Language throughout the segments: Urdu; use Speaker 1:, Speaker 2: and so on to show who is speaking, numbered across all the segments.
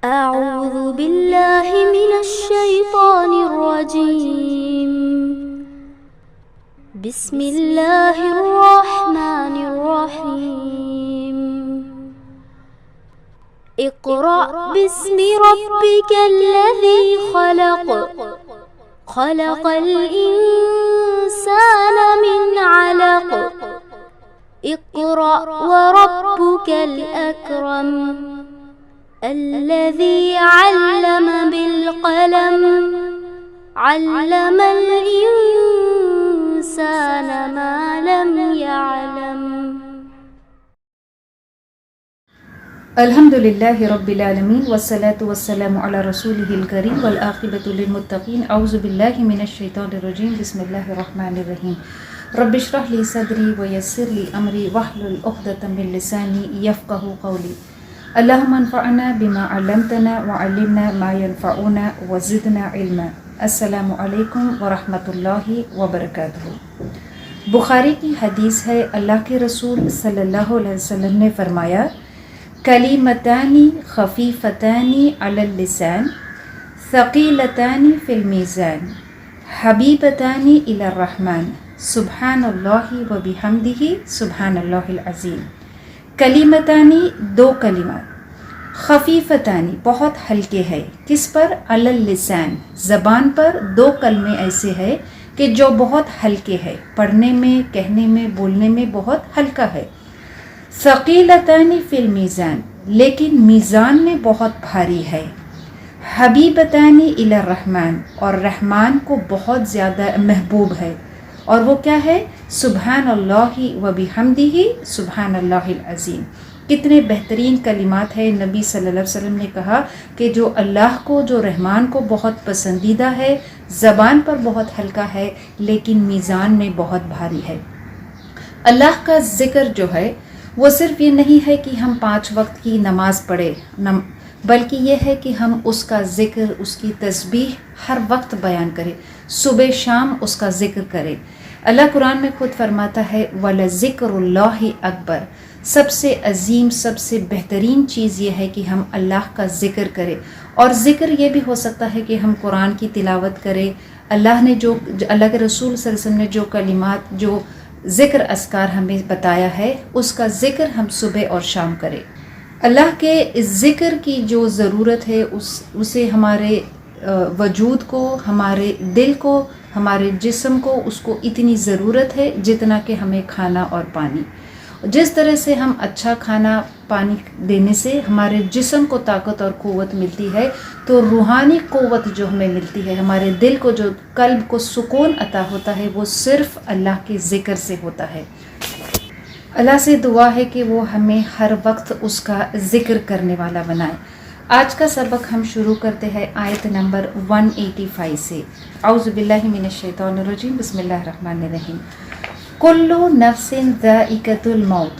Speaker 1: أعوذ بالله من الشيطان الرجيم. بسم الله الرحمن الرحيم. اقرأ باسم ربك الذي خلق. خلق الإنسان من علق. اقرأ وربك الأكرم الذي علم بالقلم. علم الإنسان ما لم يعلم.
Speaker 2: الحمد لله رب العالمين والصلاة والسلام على رسوله الكريم والعاقبة للمتقين. أعوذ بالله من الشيطان الرجيم. بسم الله الرحمن الرحيم. رب اشرح لي صدري ويسر لي أمري واحلل عقدة من لساني يفقهوا قولي. اللهم انفعنا بما علمتنا وعلمنا ما ينفعنا وزدنا علما. السلام علیکم ورحمۃ اللہ وبرکاتہ. بخاری کی حدیث ہے، اللہ کے رسول صلی اللہ علیہ وسلم نے فرمایا، کلیمتانی خفیفتانی علی اللسان ثقیلتانی فی المیزان حبیبتانی الی الرحمن سبحان اللہ وبحمدہ سبحان اللہ العظیم. کلیمتانی، دو کلمات، خفیفتانی بہت ہلکے ہے، کس پر؟ علی اللسان، زبان پر. دو کلمے ایسے ہیں کہ جو بہت ہلکے ہے، پڑھنے میں، کہنے میں، بولنے میں بہت ہلکا ہے. ثقیلتانی فی المیزان، لیکن میزان میں بہت بھاری ہے. حبیبتانی الی الرحمن، اور رحمان کو بہت زیادہ محبوب ہے. اور وہ کیا ہے؟ سبحان اللہ وبحمدہ سبحان اللہ العظیم. کتنے بہترین کلمات ہیں. نبی صلی اللہ علیہ وسلم نے کہا کہ جو اللہ کو، جو رحمان کو بہت پسندیدہ ہے، زبان پر بہت ہلکا ہے لیکن میزان میں بہت بھاری ہے. اللہ کا ذکر جو ہے وہ صرف یہ نہیں ہے کہ ہم 5 وقت کی نماز پڑھیں، بلکہ یہ ہے کہ ہم اس کا ذکر، اس کی تسبیح ہر وقت بیان کریں، صبح شام اس کا ذکر کریں. اللہ قرآن میں خود فرماتا ہے، وَلَذِكْرُ اللَّهِ أَكْبَرُ. سب سے عظیم، سب سے بہترین چیز یہ ہے کہ ہم اللہ کا ذکر کریں. اور ذکر یہ بھی ہو سکتا ہے کہ ہم قرآن کی تلاوت کریں. اللہ نے جو اللہ کے رسول صلی اللہ علیہ وسلم نے جو کلمات، جو ذکر اذکار ہمیں بتایا ہے، اس کا ذکر ہم صبح اور شام کریں. اللہ کے اس ذکر کی جو ضرورت ہے، اسے ہمارے وجود کو، ہمارے دل کو، ہمارے جسم کو، اس کو اتنی ضرورت ہے جتنا کہ ہمیں کھانا اور پانی. جس طرح سے ہم اچھا کھانا پانی دینے سے ہمارے جسم کو طاقت اور قوت ملتی ہے، تو روحانی قوت جو ہمیں ملتی ہے، ہمارے دل کو، جو قلب کو سکون عطا ہوتا ہے، وہ صرف اللہ کے ذکر سے ہوتا ہے. اللہ سے دعا ہے کہ وہ ہمیں ہر وقت اس کا ذکر کرنے والا بنائے. آج کا سبق ہم شروع کرتے ہیں آیت نمبر 185 سے. اعوذ باللہ من الشیطان الرجیم. بسم اللہ الرحمن الرحیم. کل نفس ذائقۃ الموت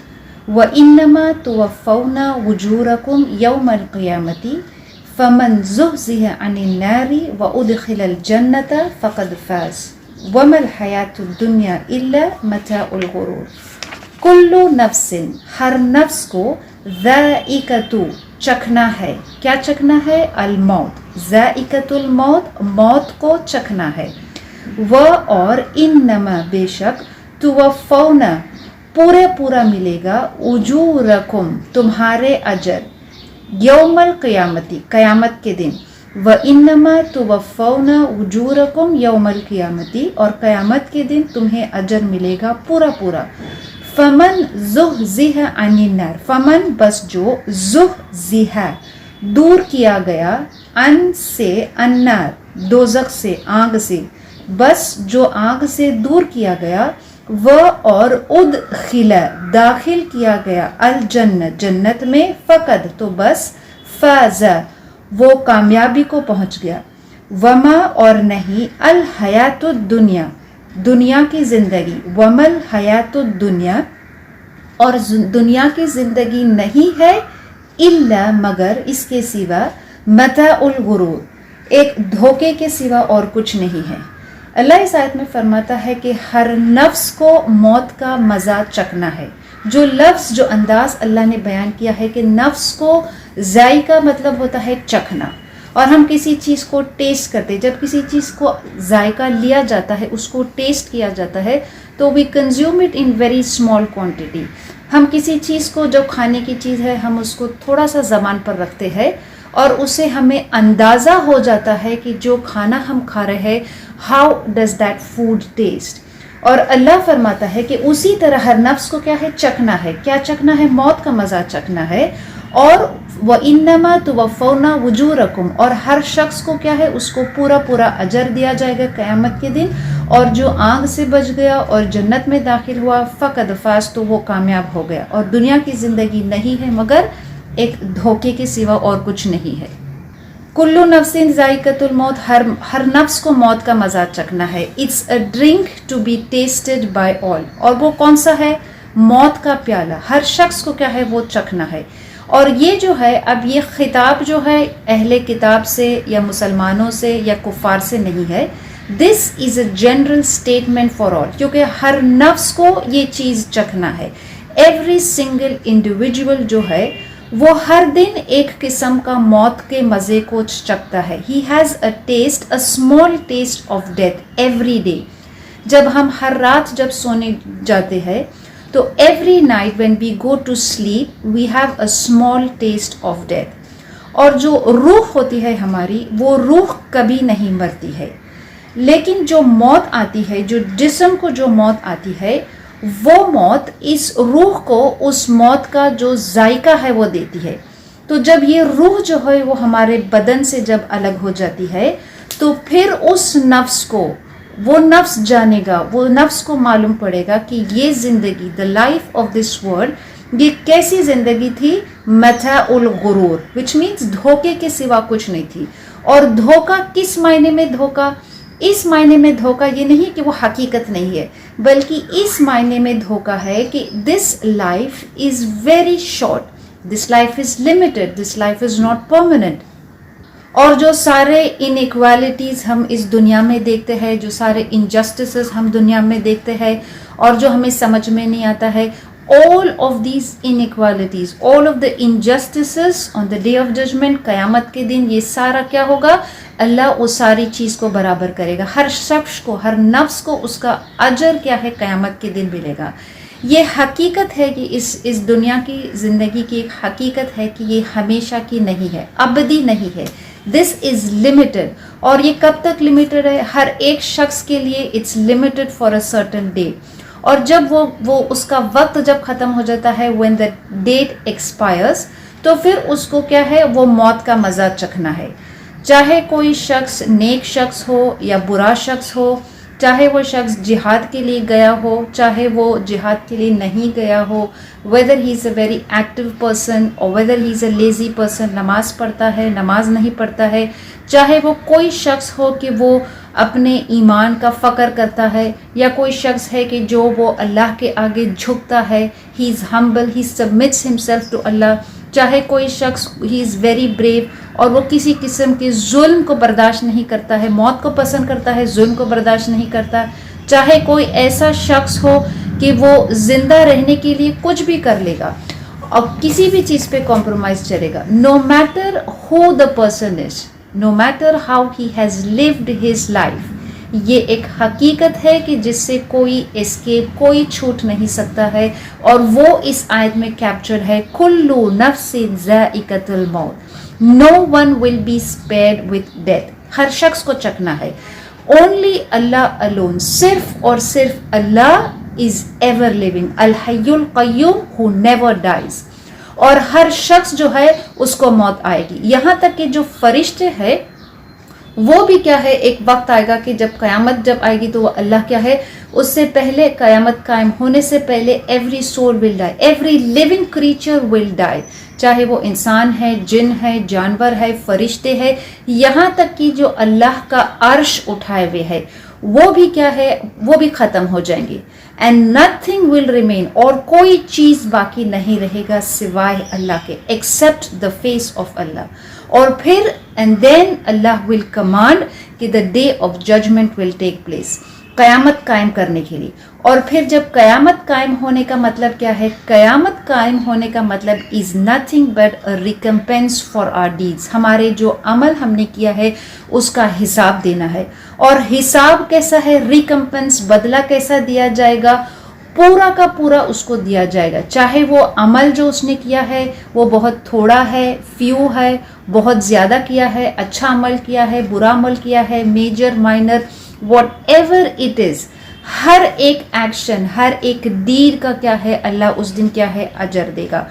Speaker 2: وانما توفون اجورکم یوم القیامۃ فمن زحزح عن النار وادخل الجنۃ فقد فاز وما الحیاۃ الدنیا الا متاع الغرور. کل نفس، ہر نفس کو، ذائقۃ، چکھنا ہے. کیا چکھنا ہے؟ الموت. ذائقۃ الموت، موت کو چکھنا ہے. وہ اور انما، بے شک، توفون، پورا ملے گا، اجورکم، تمہارے اجر، یوم القیامتی، قیامت کے دن. وانما توفون اجورکم یوم القیامتی، اور قیامت کے دن تمہیں اجر ملے گا پورا. فمن زحزح عن النار، فمن، بس جو، زحزح، دور کیا گیا، ان سے، النار، دوزخ سے، آگ سے، بس جو آگ سے دور کیا گیا، وہ اور ادخل، داخل کیا گیا، الجنت، جنت میں، فقد، تو بس، فاز، وہ کامیابی کو پہنچ گیا. وما، اور نہیں، الحیات الدنیا، دنیا کی زندگی، ومل حیات الدنیا، اور دنیا کی زندگی نہیں ہے، الا، مگر، اس کے سوا، متاع الغرور، ایک دھوکے کے سوا اور کچھ نہیں ہے. اللہ اس آیت میں فرماتا ہے کہ ہر نفس کو موت کا مزہ چکھنا ہے. جو لفظ، جو انداز اللہ نے بیان کیا ہے کہ نفس کو ذائقہ مطلب ہوتا ہے چکھنا، اور ہم کسی چیز کو ٹیسٹ کرتے، جب کسی چیز کو ذائقہ لیا جاتا ہے، اس کو ٹیسٹ کیا جاتا ہے، تو we consume it in very small quantity. ہم کسی چیز کو، جو کھانے کی چیز ہے، ہم اس کو تھوڑا سا زبان پر رکھتے ہیں اور اسے ہمیں اندازہ ہو جاتا ہے کہ جو کھانا ہم کھا رہے ہیں how does that food test. اور اللہ فرماتا ہے کہ اسی طرح ہر نفس کو کیا ہے، چکھنا ہے. کیا چکھنا ہے؟ موت کا مزہ چکھنا ہے. اور وَإِنَّمَا تُوَفَّوْنَ أُجُورَكُمْ، اور ہر شخص کو کیا ہے، اس کو پورا اجر دیا جائے گا قیامت کے دن. اور جو آگ سے بچ گیا اور جنت میں داخل ہوا فقد فاز، تو وہ کامیاب ہو گیا. اور دنیا کی زندگی نہیں ہے مگر ایک دھوکے کے سوا اور کچھ نہیں ہے. کلو نفس ذائقۃ الموت، ہر نفس کو موت کا مزہ چکھنا ہے. It's a drink to be tasted by all. اور وہ کون سا ہے؟ موت کا پیالہ. ہر شخص کو کیا ہے، وہ چکھنا ہے. اور یہ جو ہے، اب یہ خطاب جو ہے اہل کتاب سے یا مسلمانوں سے یا کفار سے نہیں ہے. This is a general statement for all, کیونکہ ہر نفس کو یہ چیز چکھنا ہے. ایوری سنگل انڈیویجول جو ہے وہ ہر دن ایک قسم کا موت کے مزے کو چکھتا ہے. He has a taste, a small taste of death every day. جب ہم ہر رات جب سونے جاتے ہیں تو every night when we go to sleep we have a small taste of death. اور جو روح ہوتی ہے ہماری، وہ روح کبھی نہیں مرتی ہے. لیکن جو موت آتی ہے، جو جسم کو جو موت آتی ہے، وہ موت اس روح کو اس موت کا جو ذائقہ ہے وہ دیتی ہے. تو جب یہ روح جو ہے وہ ہمارے بدن سے جب الگ ہو جاتی ہے تو پھر اس نفس کو، وہ نفس جانے گا، وہ نفس کو معلوم پڑے گا کہ یہ زندگی، دا لائف آف دس ورلڈ، یہ کیسی زندگی تھی. متاع الغرور، وچ مینس دھوکے کے سوا کچھ نہیں تھی. اور دھوکہ کس معنی میں دھوکہ؟ اس معنی میں دھوکہ یہ نہیں کہ وہ حقیقت نہیں ہے، بلکہ اس معنی میں دھوکہ ہے کہ this life is very short, this life is limited, this life is not permanent. اور جو سارے انیکوالٹیز ہم اس دنیا میں دیکھتے ہیں، جو سارے انجسٹسز ہم دنیا میں دیکھتے ہیں اور جو ہمیں سمجھ میں نہیں آتا ہے، all of these inequalities, all of the injustices on the day of judgment، قیامت کے دن یہ سارا کیا ہوگا؟ اللہ وہ ساری چیز کو برابر کرے گا. ہر شخص کو، ہر نفس کو اس کا اجر کیا ہے، قیامت کے دن ملے گا. یہ حقیقت ہے کہ اس دنیا کی زندگی کی ایک حقیقت ہے کہ یہ ہمیشہ کی نہیں ہے، ابدی نہیں ہے. This is limited. اور یہ کب تک لمیٹڈ ہے؟ ہر ایک شخص کے لیے it's limited for a certain day. اور جب وہ اس کا وقت جب ختم ہو جاتا ہے، when the date expires، تو پھر اس کو کیا ہے، وہ موت کا مزہ چکھنا ہے. چاہے کوئی شخص نیک شخص ہو یا برا شخص ہو، چاہے وہ شخص جہاد کے لیے گیا ہو، چاہے وہ جہاد کے لیے نہیں گیا ہو، whether he is a very active person or whether he is a lazy person، نماز پڑھتا ہے، نماز نہیں پڑھتا ہے، چاہے وہ کوئی شخص ہو کہ وہ اپنے ایمان کا فخر کرتا ہے، یا کوئی شخص ہے کہ جو وہ اللہ کے آگے جھکتا ہے، he is humble، he submits himself to Allah. چاہے کوئی شخص he is very brave اور وہ کسی قسم کے ظلم کو برداشت نہیں کرتا ہے، موت کو پسند کرتا ہے، ظلم کو برداشت نہیں کرتا. چاہے کوئی ایسا شخص ہو کہ وہ زندہ رہنے کے لیے کچھ بھی کر لے گا اور کسی بھی چیز پہ کمپرومائز چلے گا. no matter who the person is، no matter how he has lived his life، یہ ایک حقیقت ہے کہ جس سے کوئی اسکیپ، کوئی چھوٹ نہیں سکتا ہے. اور وہ اس آیت میں کیپچر ہے، کل نفس ذائقۃ الموت، no one will be spared with death. ہر شخص کو چکھنا ہے. اونلی اللہ الون، صرف اور صرف اللہ از ایور لیونگ، الحی القیوم ہو نیور ڈائز. اور ہر شخص جو ہے اس کو موت آئے گی. یہاں تک کہ جو فرشتے ہیں وہ بھی کیا ہے، ایک وقت آئے گا کہ جب قیامت جب آئے گی تو وہ اللہ کیا ہے، اس سے پہلے، قیامت قائم ہونے سے پہلے ایوری سول ول ڈائی، ایوری لیونگ کریچر ول ڈائی. چاہے وہ انسان ہے، جن ہے، جانور ہے، فرشتے ہے، یہاں تک کہ جو اللہ کا عرش اٹھائے ہوئے ہے وہ بھی کیا ہے، وہ بھی ختم ہو جائیں گے. اینڈ نتھنگ ول ریمین، اور کوئی چیز باقی نہیں رہے گا سوائے اللہ کے، except the face of Allah. اور پھر and then Allah will command کہ the day of judgment will take place. قیامت قائم کرنے کے لیے. اور پھر جب قیامت قائم ہونے کا مطلب کیا ہے؟ قیامت قائم ہونے کا مطلب is nothing but a recompense for our deeds. ہمارے جو عمل ہم نے کیا ہے اس کا حساب دینا ہے. اور حساب کیسا ہے؟ ریکمپینس، بدلہ کیسا دیا جائے گا؟ پورا کا پورا اس کو دیا جائے گا، چاہے وہ عمل جو اس نے کیا ہے وہ بہت تھوڑا ہے، فیو ہے، بہت زیادہ کیا ہے، اچھا عمل کیا ہے، برا عمل کیا ہے، major minor, whatever it is, ہر ایک ایکشن، ہر ایک ڈیڈ کا کیا ہے اللہ اس دن کیا ہے اجر دے گا.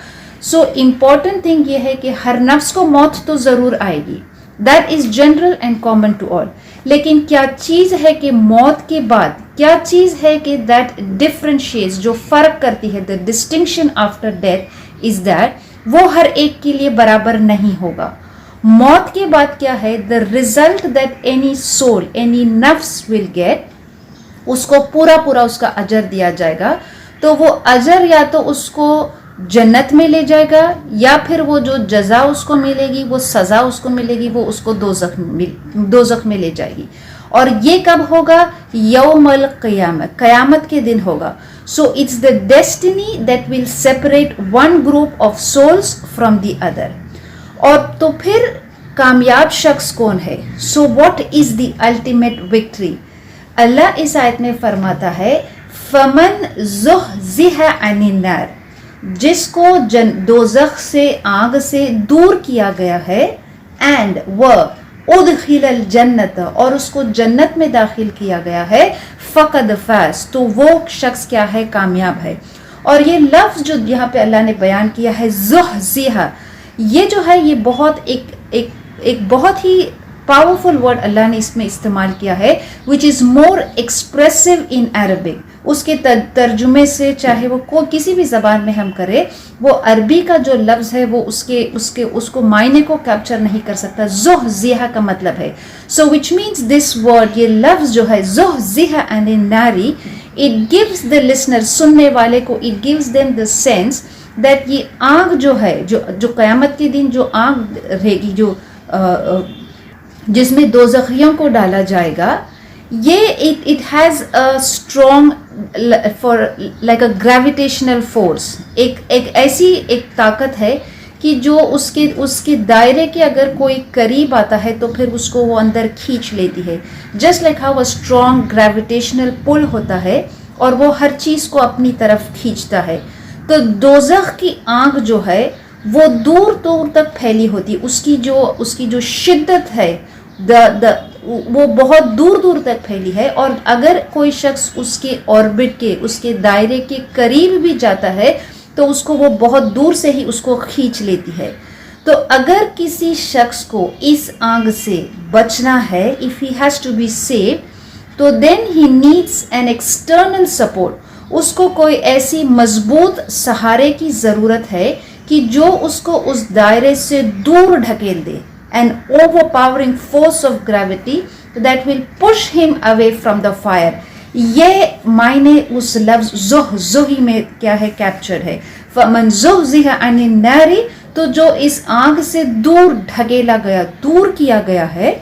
Speaker 2: سو امپورٹنٹ تھنگ یہ ہے کہ ہر نفس کو موت تو ضرور آئے گی، that is general and common to all. لیکن کیا چیز ہے کہ موت کے بعد کیا چیز ہے کہ دیٹ ڈفرینشیٹس، جو فرق کرتی ہے، the distinction after death is that وہ ہر ایک کے لیے برابر نہیں ہوگا. موت کے بعد کیا ہے؟ The result that any civil, any نفس ول گیٹ، اس کو پورا پورا اس کا اجر دیا جائے گا. تو وہ اجر یا تو اس کو جنت میں لے جائے گا، یا پھر وہ جو جزا اس کو ملے گی، وہ سزا اس کو ملے گی، وہ اس کو دوزخ میں لے جائے گی. اور یہ کب ہوگا؟ یوم القیامت، قیامت کے دن ہوگا. So it's the destiny that will separate one group of souls from the other. اور تو پھر کامیاب شخص کون ہے؟ So what is the ultimate victory? اللہ اس آیت میں فرماتا ہے فمن زحزح عن النار، جس کو دوزخ سے، آگ سے دور کیا گیا ہے، اینڈ وہ ادخل الجنت، اور اس کو جنت میں داخل کیا گیا ہے، فقد فاز، تو وہ شخص کیا ہے؟ کامیاب ہے. اور یہ لفظ جو یہاں پہ اللہ نے بیان کیا ہے زحزح، یہ جو ہے یہ بہت ایک بہت ہی پاورفل ورڈ اللہ نے اس میں استعمال کیا ہے، which is more expressive in Arabic. اس کے ترجمے سے چاہے وہ کسی بھی زبان میں ہم کرے، وہ عربی کا جو لفظ ہے وہ اس کو معنی کو کیپچر نہیں کر سکتا. زحزح کا مطلب ہے، so which means this word، یہ لفظ جو ہے زحزح عن النار، it gives the listener، سننے والے کو it gives them the sense that یہ آگ جو ہے، جو قیامت کے دن جو آگ رہے گی، جو جس میں دوزخیوں کو ڈالا جائے گا، یہ it has a strong for like a gravitational force، ایک ایسی ایک طاقت ہے کہ جو اس کے دائرے کے اگر کوئی قریب آتا ہے تو پھر اس کو وہ اندر کھینچ لیتی ہے. just like how a strong gravitational pull ہوتا ہے اور وہ ہر چیز کو اپنی طرف کھینچتا ہے. تو دوزخ کی آگ جو ہے وہ دور دور تک پھیلی ہوتی، اس کی جو شدت ہے وہ بہت دور دور تک پھیلی ہے. اور اگر کوئی شخص اس کے آربٹ کے، اس کے دائرے کے قریب بھی جاتا ہے تو اس کو وہ بہت دور سے ہی اس کو کھینچ لیتی ہے. تو اگر کسی شخص کو اس آگ سے بچنا ہے، if he has to be saved، تو then he needs an external support، اس کو کوئی ایسی مضبوط سہارے کی ضرورت ہے کہ جو اس کو اس دائرے سے دور ڈھکیل دے. An overpowering force of gravity that will push him away from the fire. یہ معنی اس لفظ زحزح میں کیا ہے؟ کیپچر ہے. فمن زحزح عن النار، تو جو اس آگ سے دور ڈھکیلا گیا، دور کیا گیا ہے.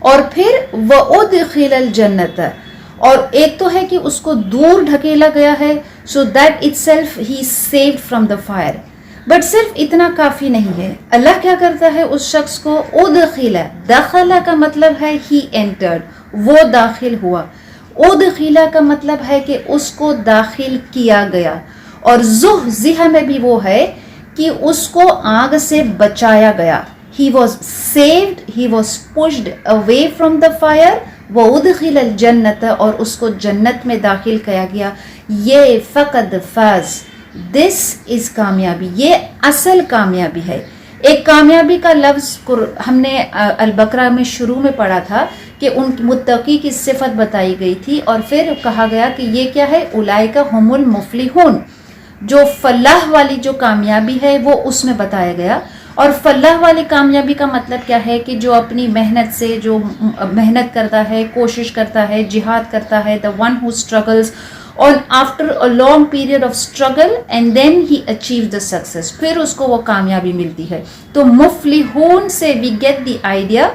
Speaker 2: اور پھر وَأُدْخِلَ الْجَنَّةَ، اور ایک تو ہے کہ اس کو دور ڈھکیلا گیا ہے، so that itself he is saved from the fire. But صرف اتنا کافی نہیں ہے. اللہ کیا کرتا ہے اس شخص کو ادخل، دخل کا مطلب ہے ہی انٹرڈ، وہ داخل ہوا. ادخل کا مطلب ہے کہ اس کو داخل کیا گیا. اور زحزح میں بھی وہ ہے کہ اس کو آگ سے بچایا گیا. he was saved، he was pushed away from the fire. وَأُدْخِلَ الْجَنَّةَ، اور اس کو جنت میں داخل کیا گیا. یہ فقد فاز، دس از کامیابی، یہ اصل کامیابی ہے. ایک کامیابی کا لفظ ہم نے البقرہ میں شروع میں پڑھا تھا کہ ان متقی کی صفت بتائی گئی تھی، اور پھر کہا گیا کہ یہ کیا ہے؟ اولئک هم المفلحون، جو فلاح والی جو کامیابی ہے وہ اس میں بتایا گیا. اور فلاح والی کامیابی کا مطلب کیا ہے؟ کہ جو اپنی محنت سے، جو محنت کرتا ہے، کوشش کرتا ہے، جہاد کرتا ہے، the one who struggles اور after a long period of struggle and then he achieved the success، پھر اس کو وہ کامیابی ملتی ہے. تو مفلحون سے we get the idea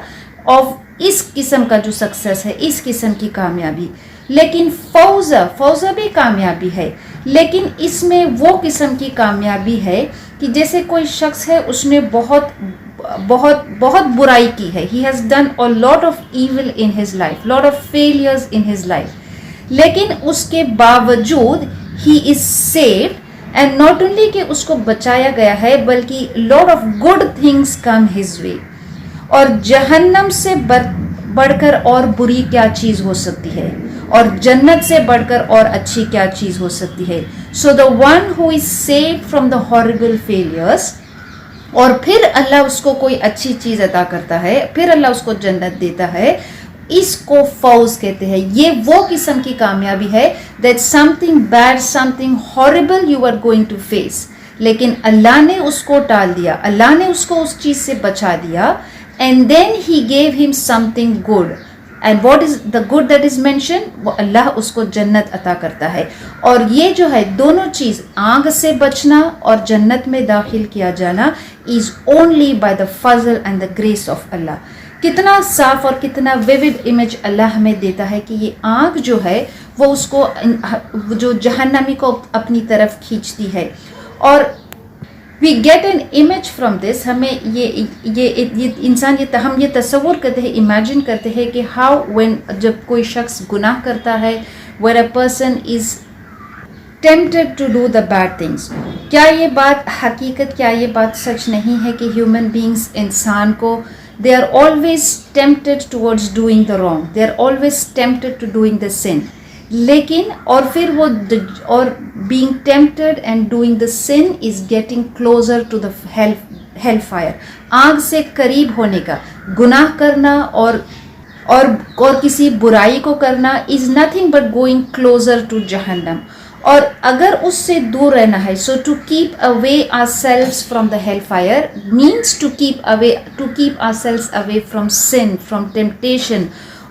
Speaker 2: of اس قسم کا جو سکسیس ہے، اس قسم کی کامیابی. لیکن فوزہ بھی کامیابی ہے، لیکن اس میں وہ قسم کی کامیابی ہے کہ جیسے کوئی شخص ہے، اس نے بہت برائی کی ہے، he has done a lot of evil in his life, lot of failures in his life، لیکن اس کے باوجود he is saved، and not only کہ اس کو بچایا گیا ہے بلکہ lot of good things come his way۔ اور جہنم سے بڑھ کر اور بری کیا چیز ہو سکتی ہے، اور جنت سے بڑھ کر اور اچھی کیا چیز ہو سکتی ہے۔ So the one who is saved from the horrible failures، اور پھر اللہ اس کو کوئی اچھی چیز عطا کرتا ہے، پھر اللہ اس کو جنت دیتا ہے، اس کو فوز کہتے ہیں۔ یہ وہ قسم کی کامیابی ہے that something bad, something horrible you are going to face، لیکن اللہ نے اس کو ٹال دیا، اللہ نے اس کو اس چیز سے بچا دیا، and then he gave him something good، and what is the good that is mentioned؟ وہ اللہ اس کو جنت عطا کرتا ہے۔ اور یہ جو ہے دونوں چیز، آگ سے بچنا اور جنت میں داخل کیا جانا، is only by the fazl and the grace of اللہ۔ کتنا صاف اور کتنا ویوڈ امیج اللہ ہمیں دیتا ہے کہ یہ آگ جو ہے وہ اس کو جو جہنمی کو اپنی طرف کھینچتی ہے۔ اور we get an image from this، ہمیں یہ انسان ہم یہ تصور کرتے ہیں، امیجن کرتے ہیں کہ how when جب کوئی شخص گناہ کرتا ہے، when a person is tempted to do the bad things، کیا یہ بات حقیقت، کیا یہ بات سچ نہیں ہے کہ human beings انسان کو they are always tempted towards doing the wrong، they are always tempted to doing the sin، لیکن اور پھر وہ اور being tempted and doing the sin is getting closer to the hell fire، آگ سے قریب ہونے کا، گناہ کرنا اور کسی برائی کو کرنا is nothing but going closer to جہنم۔ اور اگر اس سے دور رہنا ہے، so to keep away ourselves from the hellfire means to keep ourselves away from sin, from temptation۔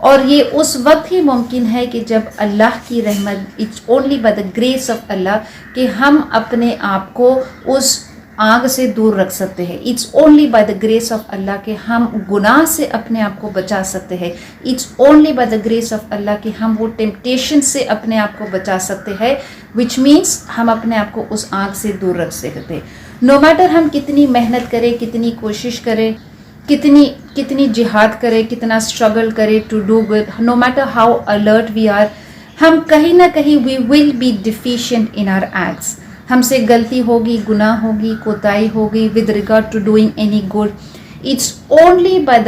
Speaker 2: اور یہ اس وقت ہی ممکن ہے کہ جب اللہ کی رحمت، it's only by the grace of اللہ کہ ہم اپنے آپ کو اس آگ سے دور رکھ سکتے ہیں۔ It's only by the grace of اللہ کہ ہم گناہ سے اپنے آپ کو بچا سکتے ہیں۔ It's only by the grace of اللہ کہ ہم وہ ٹیمپٹیشن سے اپنے آپ کو بچا سکتے ہیں، which means ہم اپنے آپ کو اس آگ سے دور رکھ سکتے ہیں۔ No matter ہم کتنی محنت کریں، کتنی کوشش کریں، کتنی جہاد کریں، کتنا اسٹرگل کریں to do good، no matter how alert we are، ہم کہیں نہ کہیں we will be deficient in our acts، ہم سے غلطی ہوگی، گناہ ہوگی، کوتاہی ہوگی with regard to doing any good۔ It's only by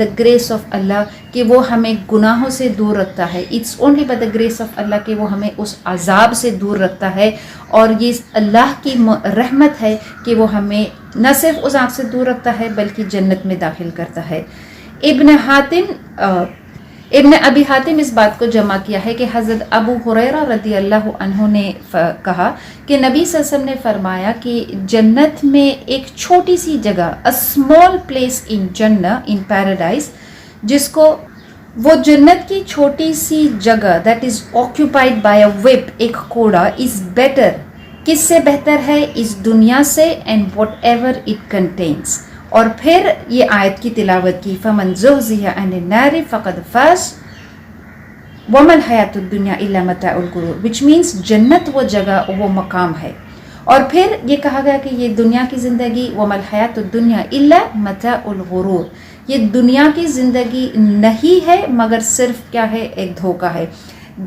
Speaker 2: the grace of اللہ کہ وہ ہمیں گناہوں سے دور رکھتا ہے۔ It's only by the grace of اللہ کہ وہ ہمیں اس عذاب سے دور رکھتا ہے، اور یہ اللہ کی رحمت ہے کہ وہ ہمیں نہ صرف اس آگ سے دور رکھتا ہے بلکہ جنت میں داخل کرتا ہے۔ ابن ابی حاتم اس بات کو جمع کیا ہے کہ حضرت ابو ہریرہ رضی اللہ عنہ نے کہا کہ نبی صلی اللہ علیہ وسلم نے فرمایا کہ جنت میں ایک چھوٹی سی جگہ، a small place in Jannah, in paradise، جس کو وہ جنت کی چھوٹی سی جگہ that is occupied by a whip، ایک کوڑا، is better، کس سے بہتر ہے؟ اس دنیا سے and whatever it contains۔ اور پھر یہ آیت کی تلاوت کی، فَمَنْ زُحْزِحَ عَنِ النَّارِ فَقَدْ فَازَ وَمَا الْحَيَاةُ الدُّنْيَا إِلَّا مَتَاعُ الْغُرُورِ، which means جنت وہ جگہ، وہ مقام ہے۔ اور پھر یہ کہا گیا کہ یہ دنیا کی زندگی، وَمَا الْحَيَاةُ الدُّنْيَا إِلَّا مَتَاعُ الْغُرُورِ، یہ دنیا کی زندگی نہیں ہے مگر صرف کیا ہے؟ ایک دھوکہ ہے۔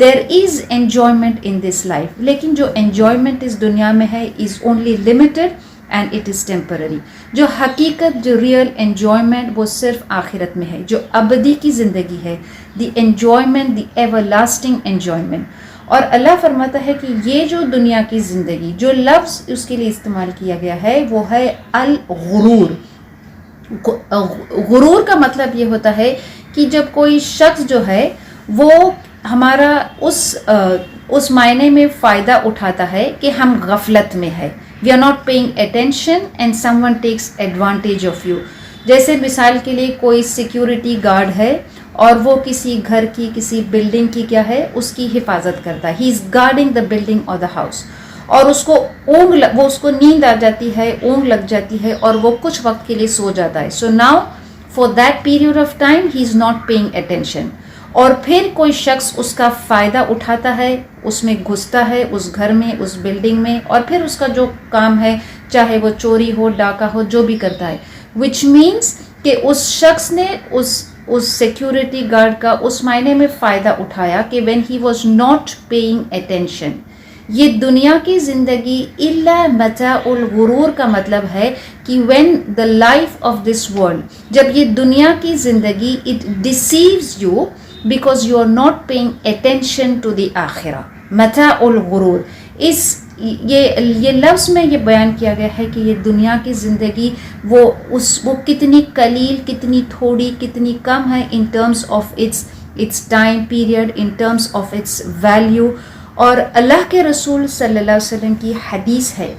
Speaker 2: There is enjoyment in this life، لیکن جو enjoyment اس دنیا میں ہے is only limited and it is temporary۔ جو حقیقت، جو ریئل انجوائمنٹ وہ صرف آخرت میں ہے، جو ابدی کی زندگی ہے، دی انجوائمنٹ، دی ایور لاسٹنگ انجوائمنٹ۔ اور اللہ فرماتا ہے کہ یہ جو دنیا کی زندگی، جو لفظ اس کے لیے استعمال کیا گیا ہے وہ ہے الغرور۔ غرور کا مطلب یہ ہوتا ہے کہ جب کوئی شخص جو ہے وہ ہمارا اس معنی میں فائدہ اٹھاتا ہے کہ ہم غفلت میں ہے، we are not paying attention and someone takes advantage of you۔ جیسے مثال کے لیے کوئی سیکیورٹی گارڈ ہے اور وہ کسی گھر کی، کسی بلڈنگ کی کیا ہے، اس کی حفاظت کرتا ہے، he is guarding the building or the house، اور اس کو نیند آ جاتی ہے، اونگ لگ جاتی ہے اور وہ کچھ وقت کے لیے سو جاتا ہے۔ so now for that period of time he is not paying attention۔ اور پھر کوئی شخص اس کا فائدہ اٹھاتا ہے، اس میں گھستا ہے، اس گھر میں، اس بلڈنگ میں، اور پھر اس کا جو کام ہے چاہے وہ چوری ہو، ڈاکہ ہو، جو بھی کرتا ہے، وچ مینس کہ اس شخص نے اس سیکیورٹی گارڈ کا اس معنی میں فائدہ اٹھایا کہ when he was not paying attention. یہ دنیا کی زندگی الا متاع الغرور کا مطلب ہے کہ when the life of this world, جب یہ دنیا کی زندگی it deceives you because you are not paying attention to the Akhirah. متاع الغرور، یہ لفظ میں یہ بیان کیا گیا ہے کہ یہ دنیا کی زندگی وہ کتنی قلیل، کتنی تھوڑی، کتنی کم ہے in terms of its time period, in terms of its value. اور اللہ کے رسول صلی اللہ علیہ وسلم کی حدیث ہے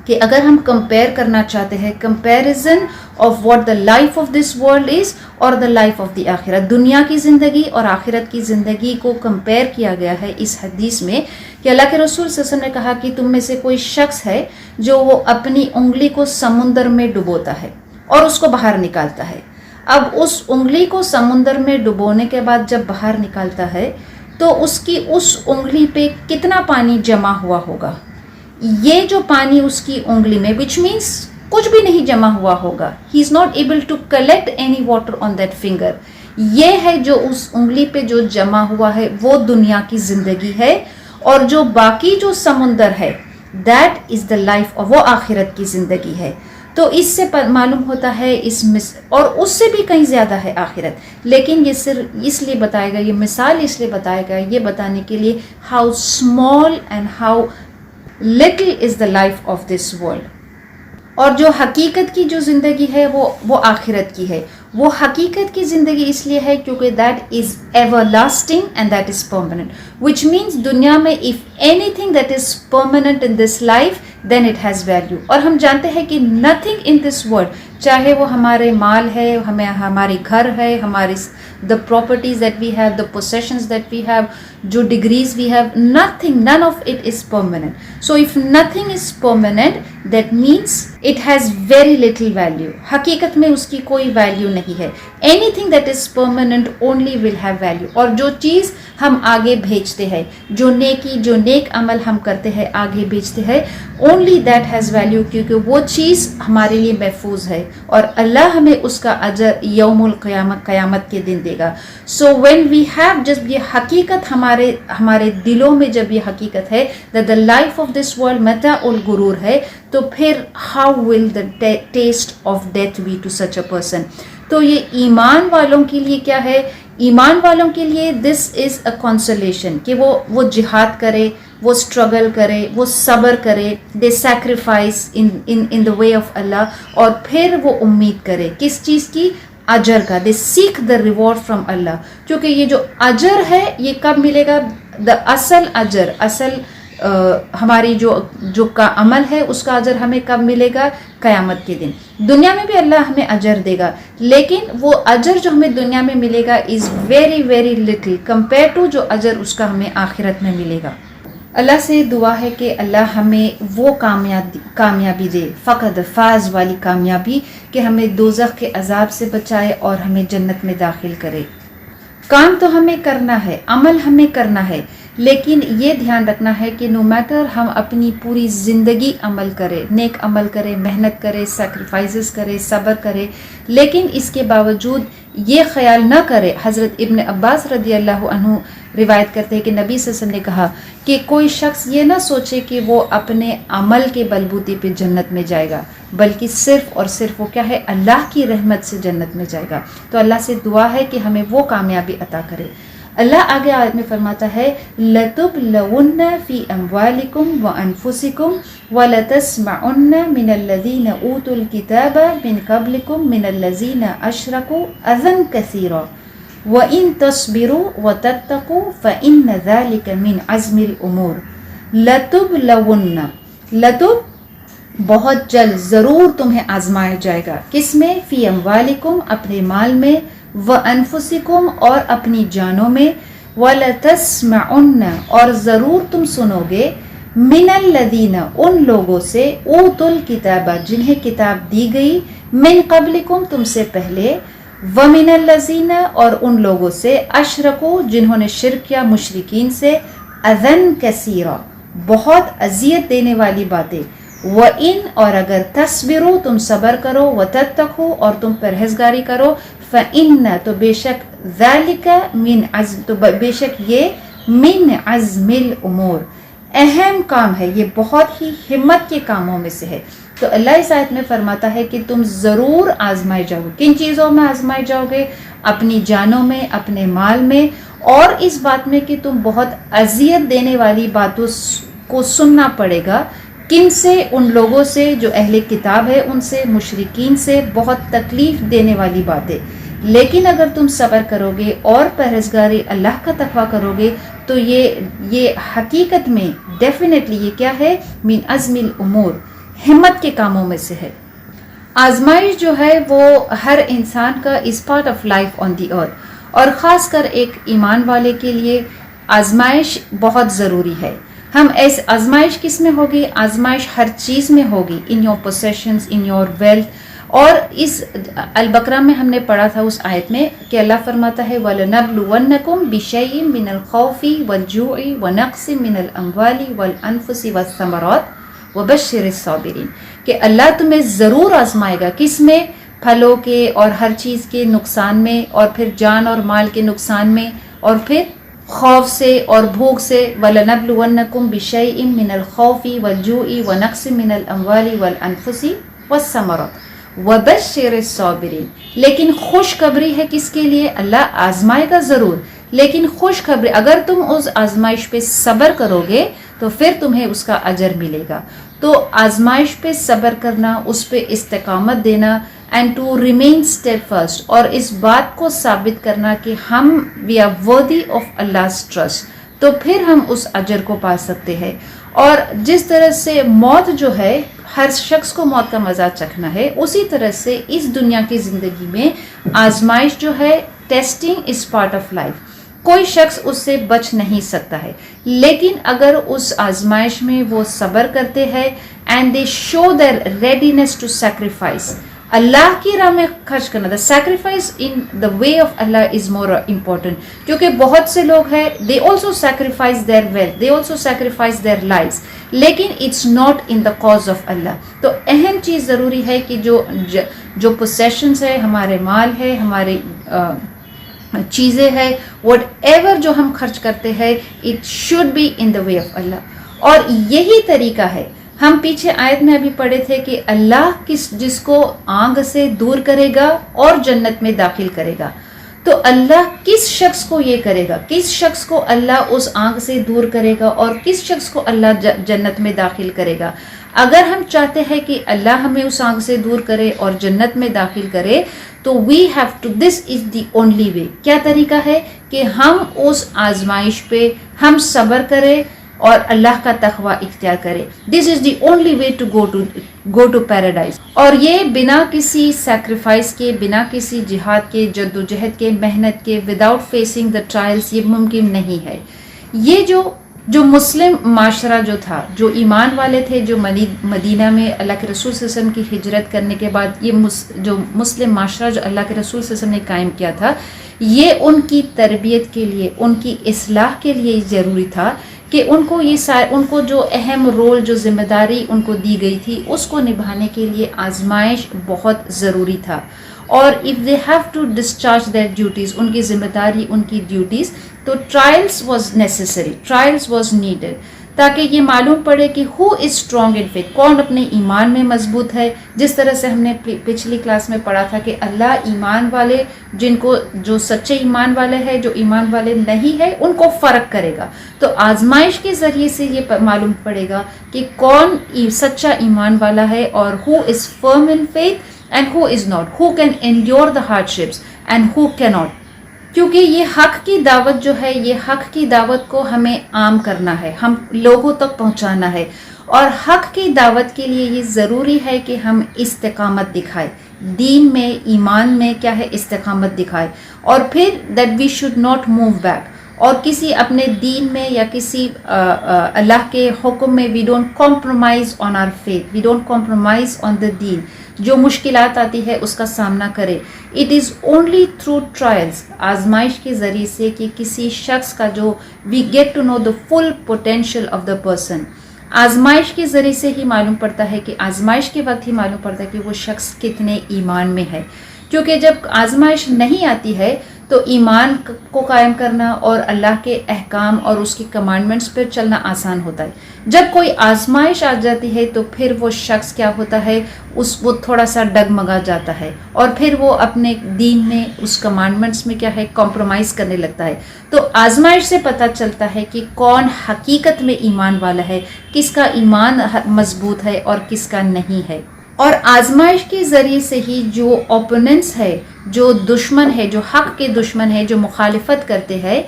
Speaker 2: کہ اگر ہم کمپیئر کرنا چاہتے ہیں، comparison of what the life of this world is اور دا لائف آف دی آخرہ، دنیا کی زندگی اور آخرت کی زندگی کو کمپیئر کیا گیا ہے اس حدیث میں کہ اللہ کے رسول صلی اللہ علیہ وسلم نے کہا کہ تم میں سے کوئی شخص ہے جو وہ اپنی انگلی کو سمندر میں ڈبوتا ہے اور اس کو باہر نکالتا ہے. اب اس انگلی کو سمندر میں ڈبونے کے بعد جب باہر نکالتا ہے تو اس کی اس انگلی پہ کتنا پانی جمع ہوا ہوگا. یہ جو پانی اس کی انگلی میں وچ مینس کچھ بھی نہیں جمع ہوا ہوگا، he is not able to collect any water on that finger. یہ ہے جو اس انگلی پہ جو جمع ہوا ہے وہ دنیا کی زندگی ہے، اور جو باقی جو سمندر ہے دیٹ از دا لائف، وہ آخرت کی زندگی ہے. تو اس سے معلوم ہوتا ہے اور اس سے بھی کہیں زیادہ ہے آخرت. لیکن یہ صرف اس لیے بتایا گیا، یہ مثال اس لیے بتایا گیا یہ بتانے کے لیے how small and how little is the life of this world. اور جو حقیقت کی جو زندگی ہے وہ آخرت کی ہے. وہ حقیقت کی زندگی اس لیے ہے کیونکہ that is everlasting and that is permanent, which means دنیا میں if anything that is permanent in this life then it has value. اور ہم جانتے ہیں کہ نتھنگ ان دس ورلڈ، چاہے وہ ہمارے مال ہے، ہمارے گھر ہے، ہماری the properties that we have, the possessions that we have, جو degrees we have, none of it is permanent. So if nothing is permanent, that means it has very little value. حقیقت میں اس کی کوئی value نہیں ہے. Anything that is permanent only will have value. اور جو چیز ہم آگے بھیجتے ہیں، جو نیک عمل ہم کرتے ہیں آگے بھیجتے ہیں، only that has value، کیونکہ وہ چیز ہمارے لیے محفوظ ہے اور اللہ ہمیں اس کا اجر یوم قیامت کے دن دے گا. سو وین وی ہیو، جب یہ حقیقت ہمارے دلوں میں جب یہ حقیقت ہے that the life of this world متاع الغرور ہے، تو پھر how will the taste of death be to such a person. تو یہ ایمان والوں کے لیے کیا ہے؟ ایمان والوں کے لیے دس از اے کنسولیشن کہ وہ جہاد کرے، وہ اسٹرگل کرے، وہ صبر کرے، دے sacrifice in the way of Allah, اور پھر وہ امید کرے کس چیز کی؟ اجر کا. دے سیک دا ریوارڈ فرام اللہ. کیونکہ یہ جو اجر ہے یہ کب ملے گا؟ دا اصل اجر، ہماری جو کا عمل ہے اس کا اجر ہمیں کب ملے گا؟ قیامت کے دن. دنیا میں بھی اللہ ہمیں اجر دے گا، لیکن وہ اجر جو ہمیں دنیا میں ملے گا is very very little compare to جو اجر اس کا ہمیں آخرت میں ملے گا. اللہ سے دعا ہے کہ اللہ ہمیں وہ کامیابی دے، فقط فاز والی کامیابی، کہ ہمیں دوزخ کے عذاب سے بچائے اور ہمیں جنت میں داخل کرے. کام تو ہمیں کرنا ہے، عمل ہمیں کرنا ہے، لیکن یہ دھیان رکھنا ہے کہ نو میٹر ہم اپنی پوری زندگی عمل کرے، نیک عمل کرے، محنت کرے، سیکریفائسز کرے، صبر کرے، لیکن اس کے باوجود یہ خیال نہ کرے. حضرت ابن عباس رضی اللہ عنہ روایت کرتے ہیں کہ نبی صلی اللہ علیہ وسلم نے کہا کہ کوئی شخص یہ نہ سوچے کہ وہ اپنے عمل کے بلبوتے پہ جنت میں جائے گا، بلکہ صرف اور صرف وہ کیا ہے؟ اللہ کی رحمت سے جنت میں جائے گا. تو اللہ سے دعا ہے کہ ہمیں وہ کامیابی عطا کرے. اللہ آگے آیت میں فرماتا ہے لَتُبْلَوُنَّ فِي أَمْوَالِكُمْ وَأَنفُسِكُمْ وَلَتَسْمَعُنَّ مِنَ الَّذِينَ أُوتُوا الْكِتَابَ مِنْ قَبْلِكُمْ مِنَ الَّذِينَ أَشْرَكُوا أَذًى كَثِيرًا وَإِن تَصْبِرُوا وَتَتَّقُوا فَإِنَّ ذَلِكَ مِنْ عَزْمِ الْأُمُورِ. لَتُبْلَوُنَّ بہت جلد، ضرور تمہیں آزمایا جائے گا. کس میں؟ فی اموالکم، اپنے مال میں، وانفسکم، اور اپنی جانوں میں، ولتسمعن، اور ضرور تم سنو گے، من الذین، ان لوگوں سے، اوتوا الکتاب، جنہیں کتاب دی گئی، من قبلکم، تم سے پہلے، وَمِنَ الَّذِينَ اور ان لوگوں سے اشرکو جنہوں نے شرک کیا مشرکین سے اذًا کثیرا بہت اذیت دینے والی باتیں وَإِنْ اور اگر تصبروا تم صبر کرو وَتَتَّقُوا اور تم پرہیزگاری کرو فَإِنَّ تو بے شک ذَلِكَ من عزم تو بے شک یہ من عزم الامور اہم کام ہے، یہ بہت ہی ہمت کے کاموں میں سے ہے۔ تو اللہ اس آیت میں فرماتا ہے کہ تم ضرور آزمائے جاؤ گے۔ کن چیزوں میں آزمائے جاؤ گے؟ اپنی جانوں میں، اپنے مال میں، اور اس بات میں کہ تم بہت اذیت دینے والی باتوں کو سننا پڑے گا۔ کن سے؟ ان لوگوں سے جو اہل کتاب ہے، ان سے، مشرکین سے، بہت تکلیف دینے والی باتیں۔ لیکن اگر تم صبر کرو گے اور پرہیزگاری اللہ کا تقویٰ کرو گے تو یہ حقیقت میں ڈیفینیٹلی یہ کیا ہے؟ من عزم الامور ہمت کے کاموں میں سے ہے۔ آزمائش جو ہے وہ ہر انسان کا is part of life on the earth, اور خاص کر ایک ایمان والے کے لیے آزمائش بہت ضروری ہے۔ ہم ایسے آزمائش کس میں ہوگی؟ آزمائش ہر چیز میں ہوگی، in your possessions, in your wealth. اور اس البقرہ میں ہم نے پڑھا تھا اس آیت میں کہ اللہ فرماتا ہے وَلَنَبْلُوَنَّكُمْ بِشَيْءٍ مِّنَ الْخَوْفِ وَالْجُوعِ وَنَقْصٍ مِّنَ الْأَمْوَالِ وَالْأَنفُسِ وَالثَّمَرَاتِ وَبَشِّرِ الصَّابِرِينَ کہ اللہ تمہیں ضرور آزمائے گا۔ کس میں؟ پھلوں کے اور ہر چیز کے نقصان میں، اور پھر جان اور مال کے نقصان میں، اور پھر خوف سے اور بھوک سے۔ وَلَنَبْلُوَنَّكُمْ بِشَيْءٍ مِّنَ الْخَوْفِ وَالْجُوعِ وَنَقْصٍ مِّنَ الْأَمْوَالِ وَالْأَنفُسِ وَالثَّمَرَاتِ وَبَشِّرِ الصَّابِرِينَ لیکن خوشخبری ہے کس کے لیے؟ اللہ آزمائے گا ضرور، لیکن خوشخبری اگر تم اس آزمائش پہ صبر کرو گے تو پھر تمہیں اس کا اجر ملے گا۔ تو آزمائش پہ صبر کرنا، اس پہ استقامت دینا، اینڈ ٹو ریمین اسٹیڈفاسٹ، اور اس بات کو ثابت کرنا کہ ہم we are worthy of Allah's trust, تو پھر ہم اس اجر کو پا سکتے ہیں۔ اور جس طرح سے موت جو ہے، ہر شخص کو موت کا مزہ چکھنا ہے، اسی طرح سے اس دنیا کی زندگی میں آزمائش جو ہے، testing is part of life, کوئی شخص اس سے بچ نہیں سکتا ہے۔ لیکن اگر اس آزمائش میں وہ صبر کرتے ہیں and they show their readiness to sacrifice, اللہ کی راہ میں خرچ کرنا، the sacrifice in the way of Allah is more important, کیونکہ بہت سے لوگ ہیں they also sacrifice their wealth, they also sacrifice their lives, لیکن it's not in the cause of Allah. تو اہم چیز ضروری ہے کہ جو پوسیشنز ہے، ہمارے مال ہے، ہمارے چیزیں ہیں، وٹ ایور جو ہم خرچ کرتے ہیں، it should be in the way of Allah. اور یہی طریقہ ہے، ہم پیچھے آیت میں ابھی پڑھے تھے کہ اللہ جس کو آگ سے دور کرے گا اور جنت میں داخل کرے گا، تو اللہ کس شخص کو یہ کرے گا؟ کس شخص کو اللہ اس آگ سے دور کرے گا اور کس شخص کو اللہ جنت میں داخل کرے گا؟ اگر ہم چاہتے ہیں کہ اللہ ہمیں اس آگ سے دور کرے اور جنت میں داخل کرے تو we have to, this is the only way. کیا طریقہ ہے؟ کہ ہم اس آزمائش پہ ہم صبر کریں اور اللہ کا تقویٰ اختیار کرے۔ This is the only way to go to paradise. اور یہ بنا کسی سیکریفائس کے، بنا کسی جہاد کے، جد و جہد کے، محنت کے، وداؤٹ فیسنگ دا ٹرائلس، یہ ممکن نہیں ہے۔ یہ جو مسلم معاشرہ جو تھا، جو ایمان والے تھے، جو مدینہ میں اللہ کے رسول صلی اللہ علیہ وسلم کی ہجرت کرنے کے بعد یہ جو مسلم معاشرہ جو اللہ کے رسول صلی اللہ علیہ وسلم نے قائم کیا تھا، یہ ان کی تربیت کے لیے، ان کی اصلاح کے لیے ضروری تھا کہ ان کو جو اہم رول، جو ذمہ داری ان کو دی گئی تھی، اس کو نبھانے کے لیے آزمائش بہت ضروری تھا۔ اور if they have to discharge their duties، ان کی ذمہ داری، ان کی ڈیوٹیز، تو trials was necessary، trials was needed، تاکہ یہ معلوم پڑے کہ who is strong in faith، کون اپنے ایمان میں مضبوط ہے۔ جس طرح سے ہم نے پچھلی کلاس میں پڑھا تھا کہ اللہ ایمان والے، جو سچے ایمان والے ہیں، جو ایمان والے نہیں ہے، ان کو فرق کرے گا۔ تو آزمائش کے ذریعے سے یہ معلوم پڑے گا کہ کون سچا ایمان والا ہے، اور who is firm in faith and who is not، who can endure the hardships and who cannot۔ کیونکہ یہ حق کی دعوت جو ہے، یہ حق کی دعوت کو ہمیں عام کرنا ہے، ہم لوگوں تک پہنچانا ہے، اور حق کی دعوت کے لیے یہ ضروری ہے کہ ہم استقامت دکھائیں، دین میں، ایمان میں کیا ہے، استقامت دکھائیں، اور پھر that we should not move back، اور کسی اپنے دین میں یا کسی اللہ کے حکم میں we don't compromise on our faith، we don't compromise on the deen۔ جو مشکلات آتی ہے اس کا سامنا کرے. It is only through trials, آزمائش کے ذریعے سے کہ کسی شخص کا جو we get to know the full potential of the person. آزمائش کے ذریعے سے ہی معلوم پڑتا ہے کہ آزمائش کے وقت ہی معلوم پڑتا ہے کہ وہ شخص کتنے ایمان میں ہے. کیونکہ جب آزمائش نہیں آتی ہے تو ایمان کو قائم کرنا اور اللہ کے احکام اور اس کی کمانڈمنٹس پر چلنا آسان ہوتا ہے. جب کوئی آزمائش آ جاتی ہے تو پھر وہ شخص کیا ہوتا ہے، وہ تھوڑا سا ڈگمگا جاتا ہے اور پھر وہ اپنے دین میں اس کمانڈمنٹس میں کیا ہے کمپرومائز کرنے لگتا ہے. تو آزمائش سے پتہ چلتا ہے کہ کون حقیقت میں ایمان والا ہے، کس کا ایمان مضبوط ہے اور کس کا نہیں ہے. اور آزمائش کے ذریعے سے ہی جو اوپوننٹس ہے، جو دشمن ہے، جو حق کے دشمن ہے، جو مخالفت کرتے ہیں،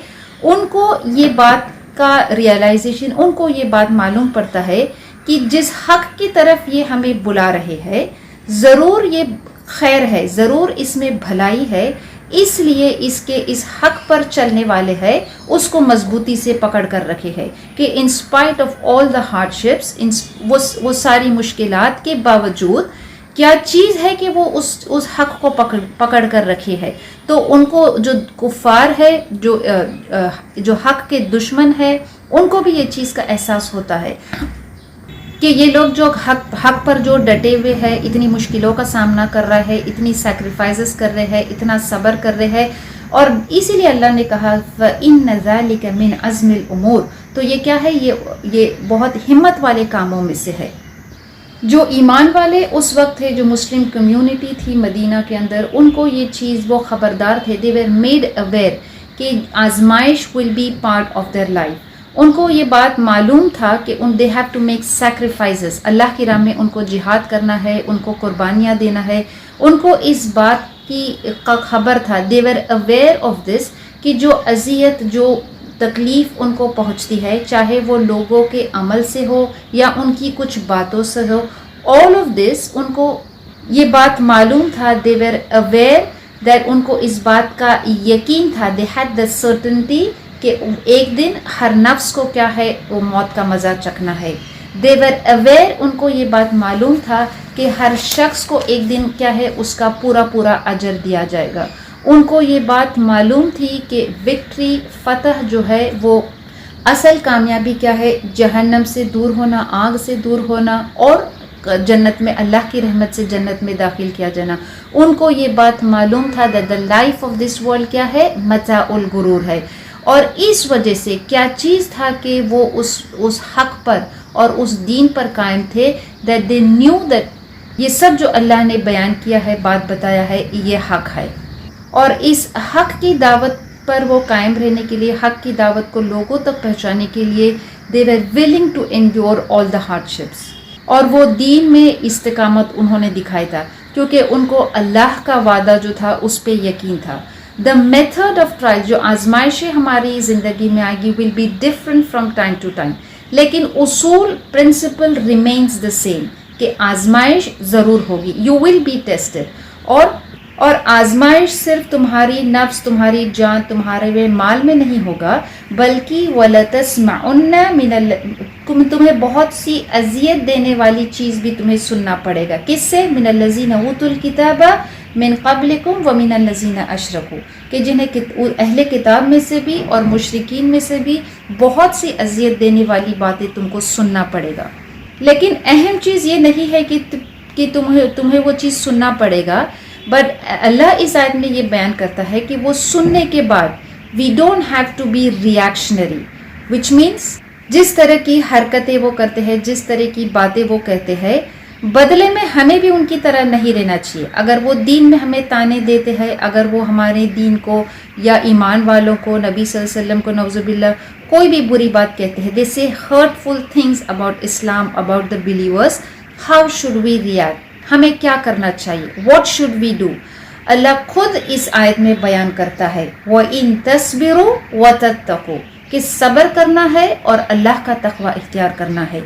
Speaker 2: ان کو یہ بات کا ریئلائزیشن، ان کو یہ بات معلوم پڑتا ہے کہ جس حق کی طرف یہ ہمیں بلا رہے ہیں ضرور یہ خیر ہے، ضرور اس میں بھلائی ہے، اس لیے اس حق پر چلنے والے ہیں اس کو مضبوطی سے پکڑ کر رکھے ہیں کہ in spite of all the hard ships, وہ ساری مشکلات کے باوجود کیا چیز ہے کہ وہ اس حق کو پکڑ کر رکھے ہے. تو ان کو جو کفار ہے، جو حق کے دشمن ہے، ان کو بھی یہ چیز کا احساس ہوتا ہے کہ یہ لوگ جو حق پر جو ڈٹے ہوئے ہیں، اتنی مشکلوں کا سامنا کر رہا ہے، اتنی سیکریفائزز کر رہے ہیں، اتنا صبر کر رہے ہیں. اور اسی لیے اللہ نے کہا فَإِنَّ ذَلِكَ مِنْ عَزْمِ الْأُمُورِ. تو یہ کیا ہے، یہ بہت ہمت والے کاموں میں سے ہے. جو ایمان والے اس وقت تھے، جو مسلم کمیونٹی تھی مدینہ کے اندر، ان کو یہ چیز، وہ خبردار تھے. they were made aware کہ آزمائش will be part of their life. ان کو یہ بات معلوم تھا کہ they have to make sacrifices. اللہ کی راہ میں ان کو جہاد کرنا ہے، ان کو قربانیاں دینا ہے. ان کو اس بات کی خبر تھا. they were aware of this کہ جو اذیت، جو تکلیف ان کو پہنچتی ہے، چاہے وہ لوگوں کے عمل سے ہو یا ان کی کچھ باتوں سے ہو، all of this ان کو یہ بات معلوم تھا. they were aware that ان کو اس بات کا یقین تھا. they had the certainty کہ ایک دن ہر نفس کو کیا ہے، وہ موت کا مزہ چکھنا ہے. they were aware ان کو یہ بات معلوم تھا کہ ہر شخص کو ایک دن کیا ہے، اس کا پورا اجر دیا جائے گا. ان کو یہ بات معلوم تھی کہ وکٹری، فتح جو ہے، وہ اصل کامیابی کیا ہے، جہنم سے دور ہونا، آگ سے دور ہونا اور جنت میں، اللہ کی رحمت سے جنت میں داخل کیا جانا. ان کو یہ بات معلوم تھا that the life of this world کیا ہے، متاع الغرور ہے. اور اس وجہ سے کیا چیز تھا کہ وہ اس حق پر اور اس دین پر قائم تھے. that they knew that یہ سب جو اللہ نے بیان کیا ہے، بات بتایا ہے، یہ حق ہے. اور اس حق کی دعوت پر وہ قائم رہنے کے لیے، حق کی دعوت کو لوگوں تک پہنچانے کے لیے they were willing to endure all the hardships. اور وہ دین میں استقامت انہوں نے دکھایا تھا کیونکہ ان کو اللہ کا وعدہ جو تھا اس پہ یقین تھا. The method of trial، جو آزمائشیں ہماری زندگی میں آئے گی، will be different from time to time، لیکن اصول principle remains the same کہ آزمائش ضرور ہوگی. You will be tested. اور آزمائش صرف تمہاری نفس، تمہاری جان، تمہارے مال میں نہیں ہوگا، بلکہ وَلَتَسْمَعُنَّ مِنَ تمہیں بہت سی اذیت دینے والی چیز بھی تمہیں سننا پڑے گا. کس سے؟ مِنَ الَّذِينَ أُوتُوا الْكِتَابَ مِنْ قَبْلِكُمْ وَمِنَ الَّذِينَ أَشْرَكُوا، کہ جنہیں اہل کتاب میں سے بھی اور مشرکین میں سے بھی بہت سی اذیت دینے والی باتیں تم کو سننا پڑے گا. لیکن اہم چیز یہ نہیں ہے کہ تمہیں وہ چیز سننا پڑے گا، بٹ اللہ اس آیت میں یہ بیان کرتا ہے کہ وہ سننے کے بعد we don't have to be reactionary, which means جس طرح کی حرکتیں وہ کرتے ہیں، جس طرح کی باتیں وہ کہتے ہیں، بدلے میں ہمیں بھی ان کی طرح نہیں رہنا چاہیے. اگر وہ دین میں ہمیں تانے دیتے ہیں، اگر وہ ہمارے دین کو یا ایمان والوں کو، نبی صلی اللہ علیہ وسلم کو نعوذ باللہ کوئی بھی بری بات کہتے ہیں، they say hurtful things about Islam, about the believers, how should we react؟ ہمیں کیا کرنا چاہیے؟ what should we do؟ اللہ خود اس آیت میں بیان کرتا ہے وَإِن تَصْبِرُوا وَتَتَّقُوا، کہ صبر کرنا ہے اور اللہ کا تقوی اختیار کرنا ہے.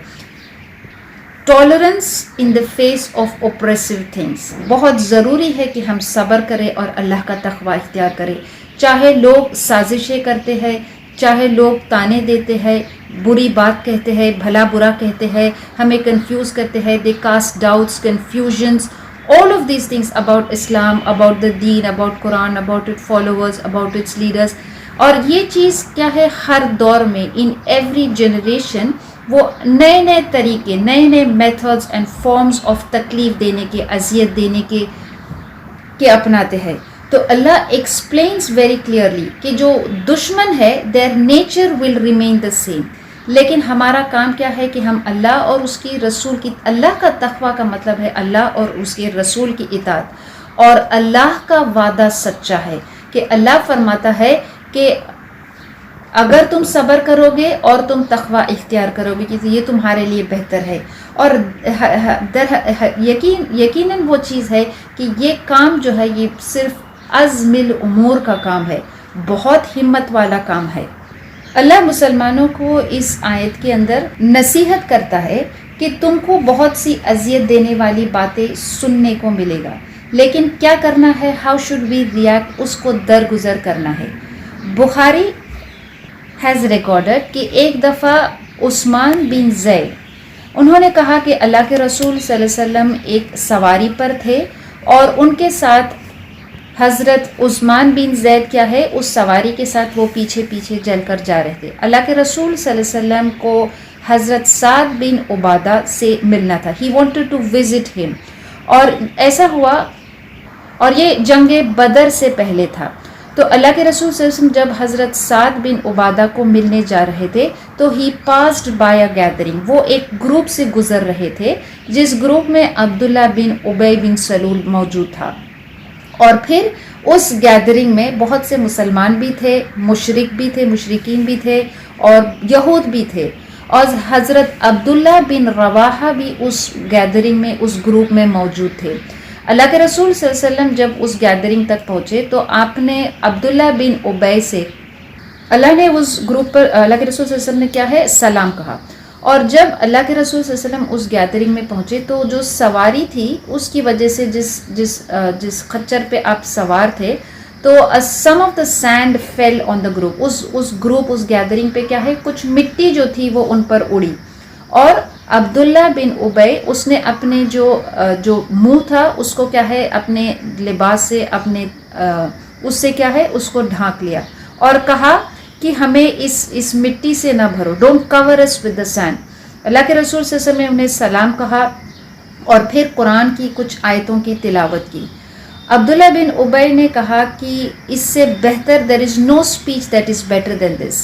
Speaker 2: Tolerance in the face of oppressive things, بہت ضروری ہے کہ ہم صبر کریں اور اللہ کا تقوی اختیار کریں. چاہے لوگ سازشیں کرتے ہیں، چاہے لوگ تانے دیتے ہیں، بری بات کہتے ہیں، بھلا برا کہتے ہیں، ہمیں کنفیوز کرتے ہیں، they cast doubts, confusions, all of these things about Islam, about the deen, about Quran, about its followers, about its leaders. اور یہ چیز کیا ہے ہر دور میں ان ایوری جنریشن وہ نئے نئے طریقے نئے نئے میتھڈز اینڈ فارمز آف تکلیف دینے کے اذیت دینے کے اپناتے ہیں. تو اللہ ایکسپلینس ویری کلیئرلی کہ جو دشمن ہے their nature will remain the same. لیکن ہمارا کام کیا ہے کہ ہم اللہ اور اس کی رسول کی, اللہ کا تقویٰ کا مطلب ہے اللہ اور اس کے رسول کی اطاعت, اور اللہ کا وعدہ سچا ہے کہ اللہ فرماتا ہے کہ اگر تم صبر کرو گے اور تم تقویٰ اختیار کرو گے کہ یہ تمہارے لیے بہتر ہے. اور یقیناً وہ چیز ہے کہ یہ کام جو ہے یہ صرف عزم الامور کا کام ہے, بہت ہمت والا کام ہے. اللہ مسلمانوں کو اس آیت کے اندر نصیحت کرتا ہے کہ تم کو بہت سی اذیت دینے والی باتیں سننے کو ملے گا, لیکن کیا کرنا ہے, ہاؤ شوڈ وی ریئیکٹ, اس کو درگزر کرنا ہے. بخاری ہیز ریکارڈڈ کہ ایک دفعہ عثمان بن زید انہوں نے کہا کہ اللہ کے رسول صلی اللہ علیہ وسلم ایک سواری پر تھے اور ان کے ساتھ حضرت عثمان بن زید کیا ہے اس سواری کے ساتھ وہ پیچھے پیچھے چل کر جا رہے تھے. اللہ کے رسول صلی اللہ علیہ وسلم کو حضرت سعد بن عبادہ سے ملنا تھا. ہی وانٹڈ ٹو وزٹ ہم, اور ایسا ہوا, اور یہ جنگ بدر سے پہلے تھا. تو اللہ کے رسول صلی اللہ علیہ وسلم جب حضرت سعد بن عبادہ کو ملنے جا رہے تھے تو ہی پاسڈ بائی اے گیدرنگ, وہ ایک گروپ سے گزر رہے تھے جس گروپ میں عبداللہ بن ابی بن سلول موجود تھا. اور پھر اس گیدرنگ میں بہت سے مسلمان بھی تھے, مشرک بھی تھے, مشرکین بھی تھے, اور یہود بھی تھے, اور حضرت عبداللہ بن رواحہ بھی اس گیدرنگ میں اس گروپ میں موجود تھے. اللہ کے رسول صلی اللہ علیہ وسلم جب اس گیدرنگ تک پہنچے تو آپ نے عبداللہ بن ابی سے, اللہ نے اس گروپ پر اللہ کے رسول صلی اللہ علیہ وسلم نے کیا ہے سلام کہا. اور جب اللہ کے رسول صلی اللہ علیہ وسلم اس گیدرنگ میں پہنچے تو جو سواری تھی اس کی وجہ سے جس خچر پہ آپ سوار تھے تو some of the sand fell on the group, اس گیدرنگ پہ کیا ہے کچھ مٹی جو تھی وہ ان پر اڑی, اور عبداللہ بن ابی اس نے اپنے جو منہ تھا اس کو کیا ہے اپنے لباس سے اپنے اس سے کیا ہے اس کو ڈھانک لیا اور کہا کہ ہمیں اس مٹی سے نہ بھرو, don't cover us with the sand. اللہ کے رسول صلی اللہ علیہ وسلم نے انہیں سلام کہا اور پھر قرآن کی کچھ آیتوں کی تلاوت کی. عبداللہ بن ابی نے کہا کہ اس سے بہتر there is no speech that is better than this.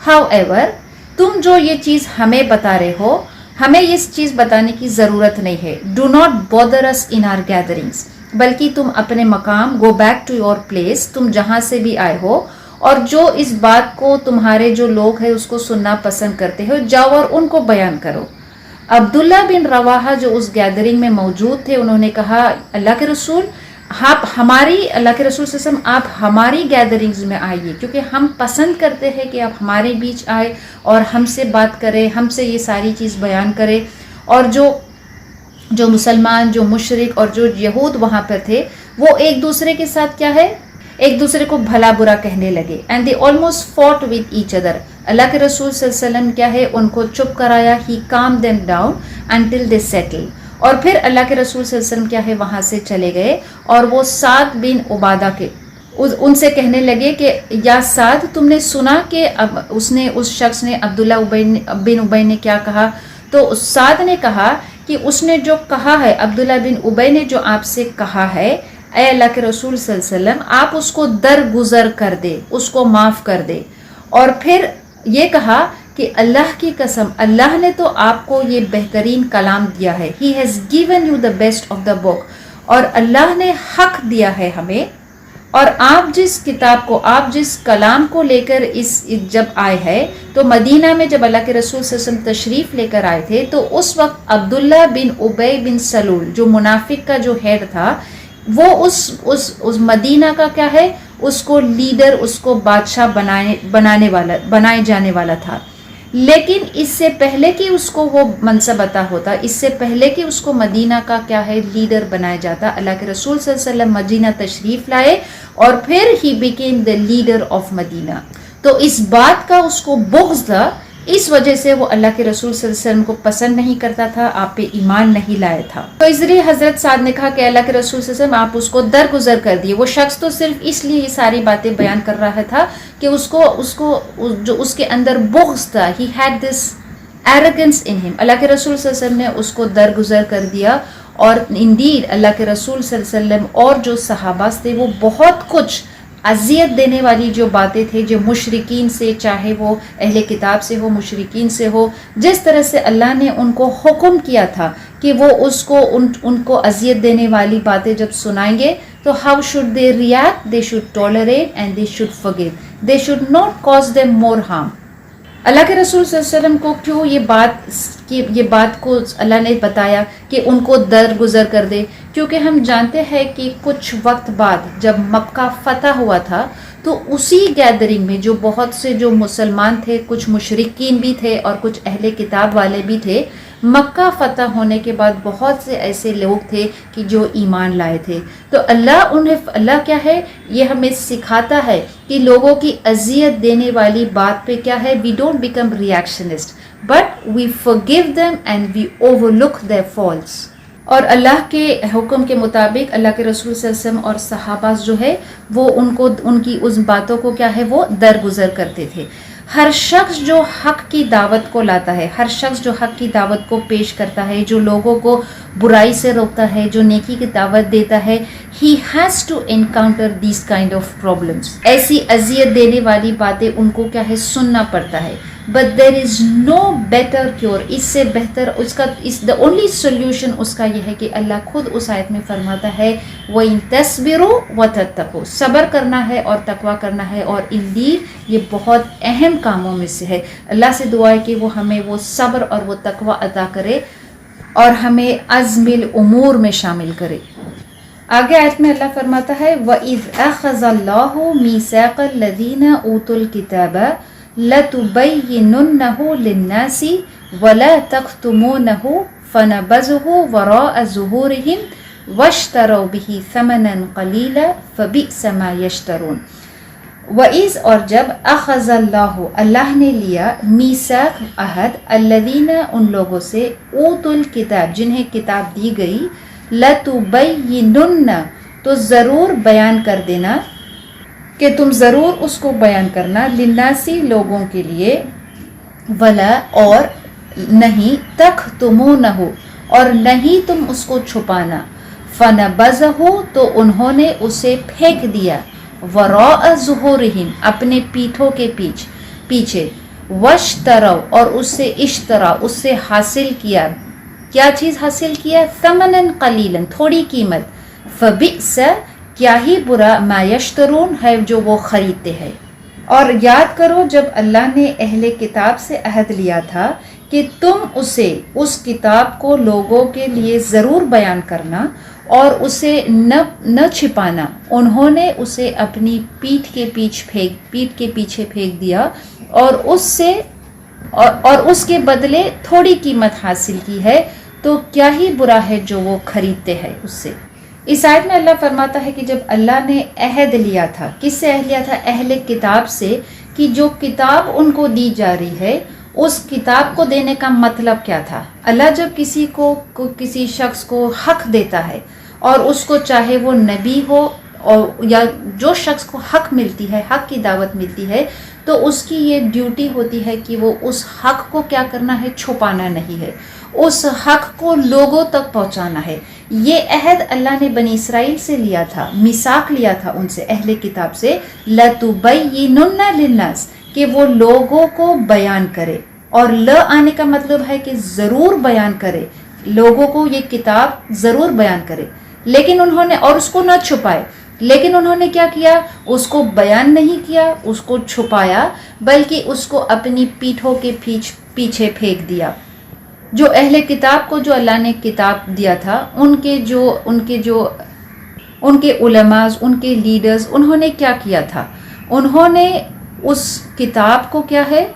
Speaker 2: However, تم جو یہ چیز ہمیں بتا رہے ہو ہمیں اس چیز بتانے کی ضرورت نہیں ہے. Do not bother us in our gatherings. بلکہ تم اپنے مقام go back to your place, تم جہاں سے بھی آئے ہو, اور جو اس بات کو تمہارے جو لوگ ہیں اس کو سننا پسند کرتے ہو جاؤ اور ان کو بیان کرو. عبداللہ بن رواحہ جو اس گیدرنگ میں موجود تھے انہوں نے کہا اللہ کے رسول اللہ کے رسول صلی اللہ علیہ وسلم آپ ہماری گیدرنگز میں آئیے, کیونکہ ہم پسند کرتے ہیں کہ آپ ہمارے بیچ آئے اور ہم سے بات کرے, ہم سے یہ ساری چیز بیان کرے. اور جو مسلمان, جو مشرک اور جو یہود وہاں پر تھے وہ ایک دوسرے کے ساتھ کیا ہے ایک دوسرے کو بھلا برا کہنے لگے, and they almost fought with each other. اللہ کے رسول صلی اللہ علیہ وسلم کیا ہے ان کو چپ کرایا, ہی کام them down until they settle. اور پھر اللہ کے رسول صلی اللہ علیہ وسلم کیا ہے وہاں سے چلے گئے اور وہ سعد بن عبادہ کے ان سے کہنے لگے کہ یا سعد تم نے سنا کہ اب اس شخص نے عبداللہ بن ابی نے کیا کہا. تو سعد نے کہا کہ اس نے جو کہا ہے, عبداللہ بن ابی نے جو آپ سے کہا ہے, اے اللہ کے رسول صلی اللہ علیہ وسلم آپ اس کو درگزر کر دے, اس کو معاف کر دے. اور پھر یہ کہا کہ اللہ کی قسم اللہ نے تو آپ کو یہ بہترین کلام دیا ہے, He has given you the best of the book, اور اللہ نے حق دیا ہے ہمیں. اور آپ جس کتاب کو آپ جس کلام کو لے کر جب آئے ہیں تو مدینہ میں جب اللہ کے رسول صلی اللہ علیہ وسلم تشریف لے کر آئے تھے تو اس وقت عبداللہ بن ابی بن سلول جو منافق کا جو ہیڈ تھا وہ اس مدینہ کا کیا ہے اس کو لیڈر, اس کو بادشاہ بنائے جانے والا تھا. لیکن اس سے پہلے کہ اس کو وہ منصب عطا ہوتا, اس سے پہلے کہ اس کو مدینہ کا کیا ہے لیڈر بنایا جاتا, اللہ کے رسول صلی اللہ علیہ وسلم مدینہ تشریف لائے اور پھر he became the leader of Medina. تو اس بات کا اس کو بغض تھا, اس وجہ سے وہ اللہ کے رسول صلی اللہ علیہ وسلم کو پسند نہیں کرتا تھا، آپ پہ ایمان نہیں لایا تھا۔ تو اس ذریعے حضرت سعد نے کہا کہ اللہ کے رسول صلی اللہ علیہ وسلم آپ اس کو درگزر کر دیے۔ وہ شخص تو صرف اس لیے یہ ساری باتیں بیان کر رہا تھا کہ اس کو جو اس کے اندر بغض تھا، he had this arrogance in him۔ اللہ کے رسول صلی اللہ علیہ وسلم نے اس کو درگزر کر دیا، اور indeed اللہ کے رسول صلی اللہ علیہ وسلم اور جو صحابہ تھے وہ بہت کچھ اذیت دینے والی جو باتیں تھے، جو مشرکین سے، چاہے وہ اہل کتاب سے ہو، مشرکین سے ہو، جس طرح سے اللہ نے ان کو حکم کیا تھا کہ وہ ان کو اذیت دینے والی باتیں جب سنائیں گے تو how should they react؟ they should tolerate and they should forgive، they should not cause them more harm۔ اللہ کے رسول صلی اللہ علیہ وسلم کو کیوں یہ بات کو اللہ نے بتایا کہ ان کو درگزر کر دے؟ کیونکہ ہم جانتے ہیں کہ کچھ وقت بعد جب مکہ فتح ہوا تھا تو اسی گیدرنگ میں جو بہت سے جو مسلمان تھے، کچھ مشرکین بھی تھے اور کچھ اہل کتاب والے بھی تھے، مکہ فتح ہونے کے بعد بہت سے ایسے لوگ تھے کہ جو ایمان لائے تھے۔ تو اللہ کیا ہے، یہ ہمیں سکھاتا ہے کہ لوگوں کی اذیت دینے والی بات پہ کیا ہے، we don't become reactionist but we forgive them and we overlook their faults۔ اور اللہ کے حکم کے مطابق اللہ کے رسول صلی اللہ علیہ وسلم اور صحابہ جو ہے وہ ان کی اس باتوں کو کیا ہے وہ درگزر کرتے تھے۔ ہر شخص جو حق کی دعوت کو لاتا ہے، ہر شخص جو حق کی دعوت کو پیش کرتا ہے، جو لوگوں کو برائی سے روکتا ہے، جو نیکی کی دعوت دیتا ہے، he has to encounter these kind of problems۔ ایسی اذیت دینے والی باتیں ان کو کیا ہے سننا پڑتا ہے۔ but there is no better cure، اس سے بہتر the only solution اس کا یہ ہے کہ اللہ خود اس آیت میں فرماتا ہے وَإِن تَصْبِرُوا وَتَتَّقُوا، صبر کرنا ہے اور تقویٰ کرنا ہے، اور indeed یہ بہت اہم کاموں میں سے ہے۔ اللہ سے دعا ہے کہ وہ ہمیں وہ صبر اور وہ تقویٰ عطا کرے اور ہمیں عزم الامور میں شامل کرے۔ آگے آیت میں اللہ فرماتا ہے وَإِذْ أَخَذَ اللَّهُ مِيثَاقَ الَّذِينَ أُوتُوا الْكِتَابَ لَتُبَيِّنُنَّهُ لِلنَّاسِ وَلَا تَكْتُمُونَهُ فَنَبَذُوهُ وَرَاءَ ظُهُورِهِمْ وَاشْتَرَوْا بِهِ ثَمَنًا قَلِيلًا فَبِئْسَ مَا يَشْتَرُونَ۔ وَإِذْ، اور جب، أَخَذَ اللَّهُ، اللہ نے لیا، میثاق، عہد، الذین، ان لوگوں سے، اوتوا الکتاب، جنہیں کتاب دی گئی، لَتُبَيِّنُنَّ، تو ضرور بیان کر دینا، کہ تم ضرور اس کو بیان کرنا، للناسی، لوگوں کے لیے، ولا، اور نہیں، تکتمونہ، اور نہیں تم اس کو چھپانا، فنبذہ، تو انہوں نے اسے پھینک دیا، وراء ظہورہم، اپنے پیٹھوں کے پیچھے، واشتروا، اور اس سے اشترا، اس سے حاصل کیا، کیا چیز حاصل کیا، ثمنا قلیلا، تھوڑی قیمت، فبئس، کیا ہی برا، ما یشترون، ہے جو وہ خریدتے ہیں۔ اور یاد کرو جب اللہ نے اہل کتاب سے عہد لیا تھا کہ تم اس کتاب کو لوگوں کے لیے ضرور بیان کرنا اور اسے نہ چھپانا، انہوں نے اسے اپنی پیٹھ کے پیچھے پھینک دیا اور اس کے بدلے تھوڑی قیمت حاصل کی ہے، تو کیا ہی برا ہے جو وہ خریدتے ہیں اس سے۔ اس آیت میں اللہ فرماتا ہے کہ جب اللہ نے عہد لیا تھا، کس سے عہد لیا تھا؟ اہل کتاب سے، کہ جو کتاب ان کو دی جا رہی ہے اس کتاب کو دینے کا مطلب کیا تھا۔ اللہ جب کسی شخص کو حق دیتا ہے، اور اس کو چاہے وہ نبی ہو یا جو شخص کو حق ملتی ہے، حق کی دعوت ملتی ہے، تو اس کی یہ ڈیوٹی ہوتی ہے کہ وہ اس حق کو کیا کرنا ہے، چھپانا نہیں ہے، اس حق کو لوگوں تک پہنچانا ہے۔ یہ عہد اللہ نے بنی اسرائیل سے لیا تھا، میثاق لیا تھا ان سے، اہل کتاب سے، لَتُبَيِّنُنَّ لِلنَّاسِ، کہ وہ لوگوں کو بیان کرے، اور آنے کا مطلب ہے کہ ضرور بیان کرے، لوگوں کو یہ کتاب ضرور بیان کرے، لیکن انہوں نے، اور اس کو نہ چھپائے، لیکن انہوں نے کیا کیا، اس کو بیان نہیں کیا، اس کو چھپایا، بلکہ اس کو اپنی پیٹھوں کے پیچھے پھینک دیا۔ جو اہل کتاب کو جو اللہ نے کتاب دیا تھا، ان کے علماء، ان کے لیڈرز، انہوں نے کیا کیا تھا، انہوں نے اس کتاب کو کیا ہے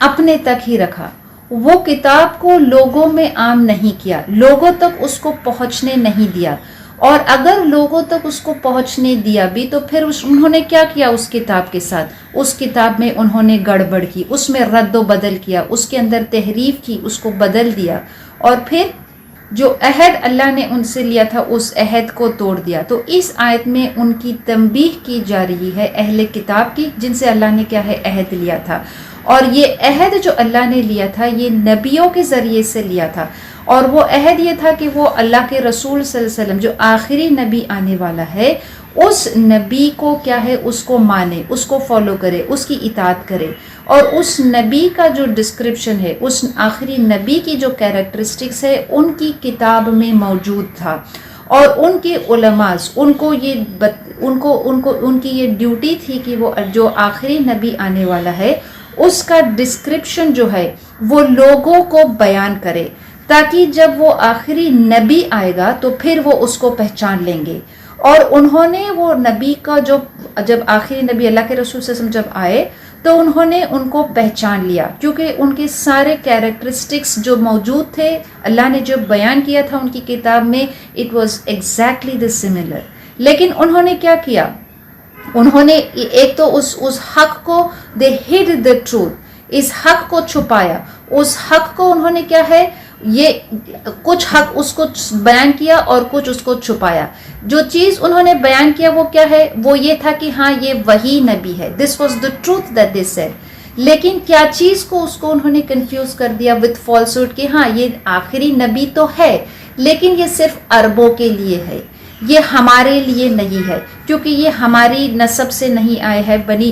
Speaker 2: اپنے تک ہی رکھا، وہ کتاب کو لوگوں میں عام نہیں کیا، لوگوں تک اس کو پہنچنے نہیں دیا، اور اگر لوگوں تک اس کو پہنچنے دیا بھی تو پھر انہوں نے کیا کیا اس کتاب کے ساتھ؟ اس کتاب میں انہوں نے گڑبڑ کی، اس میں رد و بدل کیا، اس کے اندر تحریف کی، اس کو بدل دیا، اور پھر جو عہد اللہ نے ان سے لیا تھا اس عہد کو توڑ دیا۔ تو اس آیت میں ان کی تنبیہ کی جا رہی ہے اہل کتاب کی، جن سے اللہ نے کیا ہے عہد لیا تھا، اور یہ عہد جو اللہ نے لیا تھا یہ نبیوں کے ذریعے سے لیا تھا، اور وہ عہد یہ تھا کہ وہ اللہ کے رسول صلی اللہ علیہ وسلم جو آخری نبی آنے والا ہے اس نبی کو کیا ہے اس کو مانے، اس کو فالو کرے، اس کی اطاعت کرے، اور اس نبی کا جو ڈسکرپشن ہے، اس آخری نبی کی جو کیریکٹرسٹکس ہے ان کی کتاب میں موجود تھا، اور ان کے علماء ان کی یہ ڈیوٹی تھی کہ وہ جو آخری نبی آنے والا ہے اس کا ڈسکرپشن جو ہے وہ لوگوں کو بیان کرے، تاکہ جب وہ آخری نبی آئے گا تو پھر وہ اس کو پہچان لیں گے۔ اور انہوں نے وہ نبی کا جب آخری نبی اللہ کے رسول صلی اللہ علیہ وسلم جب آئے تو انہوں نے ان کو پہچان لیا، کیونکہ ان کے سارے کیریکٹرسٹکس جو موجود تھے اللہ نے جو بیان کیا تھا ان کی کتاب میں، it was exactly the similar. لیکن انہوں نے کیا کیا؟ انہوں نے ایک تو اس حق کو دے ہڈ دا ٹروتھ، اس حق کو چھپایا، اس حق کو انہوں نے کیا ہے یہ کچھ حق اس کو بیان کیا اور کچھ اس کو چھپایا۔ جو چیز انہوں نے بیان کیا وہ کیا ہے؟ وہ یہ تھا کہ ہاں یہ وہی نبی ہے، this was the truth that they said. لیکن کیا چیز کو اس کو انہوں نے کنفیوز کر دیا وتھ فالسہڈ کہ ہاں یہ آخری نبی تو ہے لیکن یہ صرف عربوں کے لیے ہے، یہ ہمارے لیے نہیں ہے، کیونکہ یہ ہماری نسب سے نہیں آئے ہیں، بنی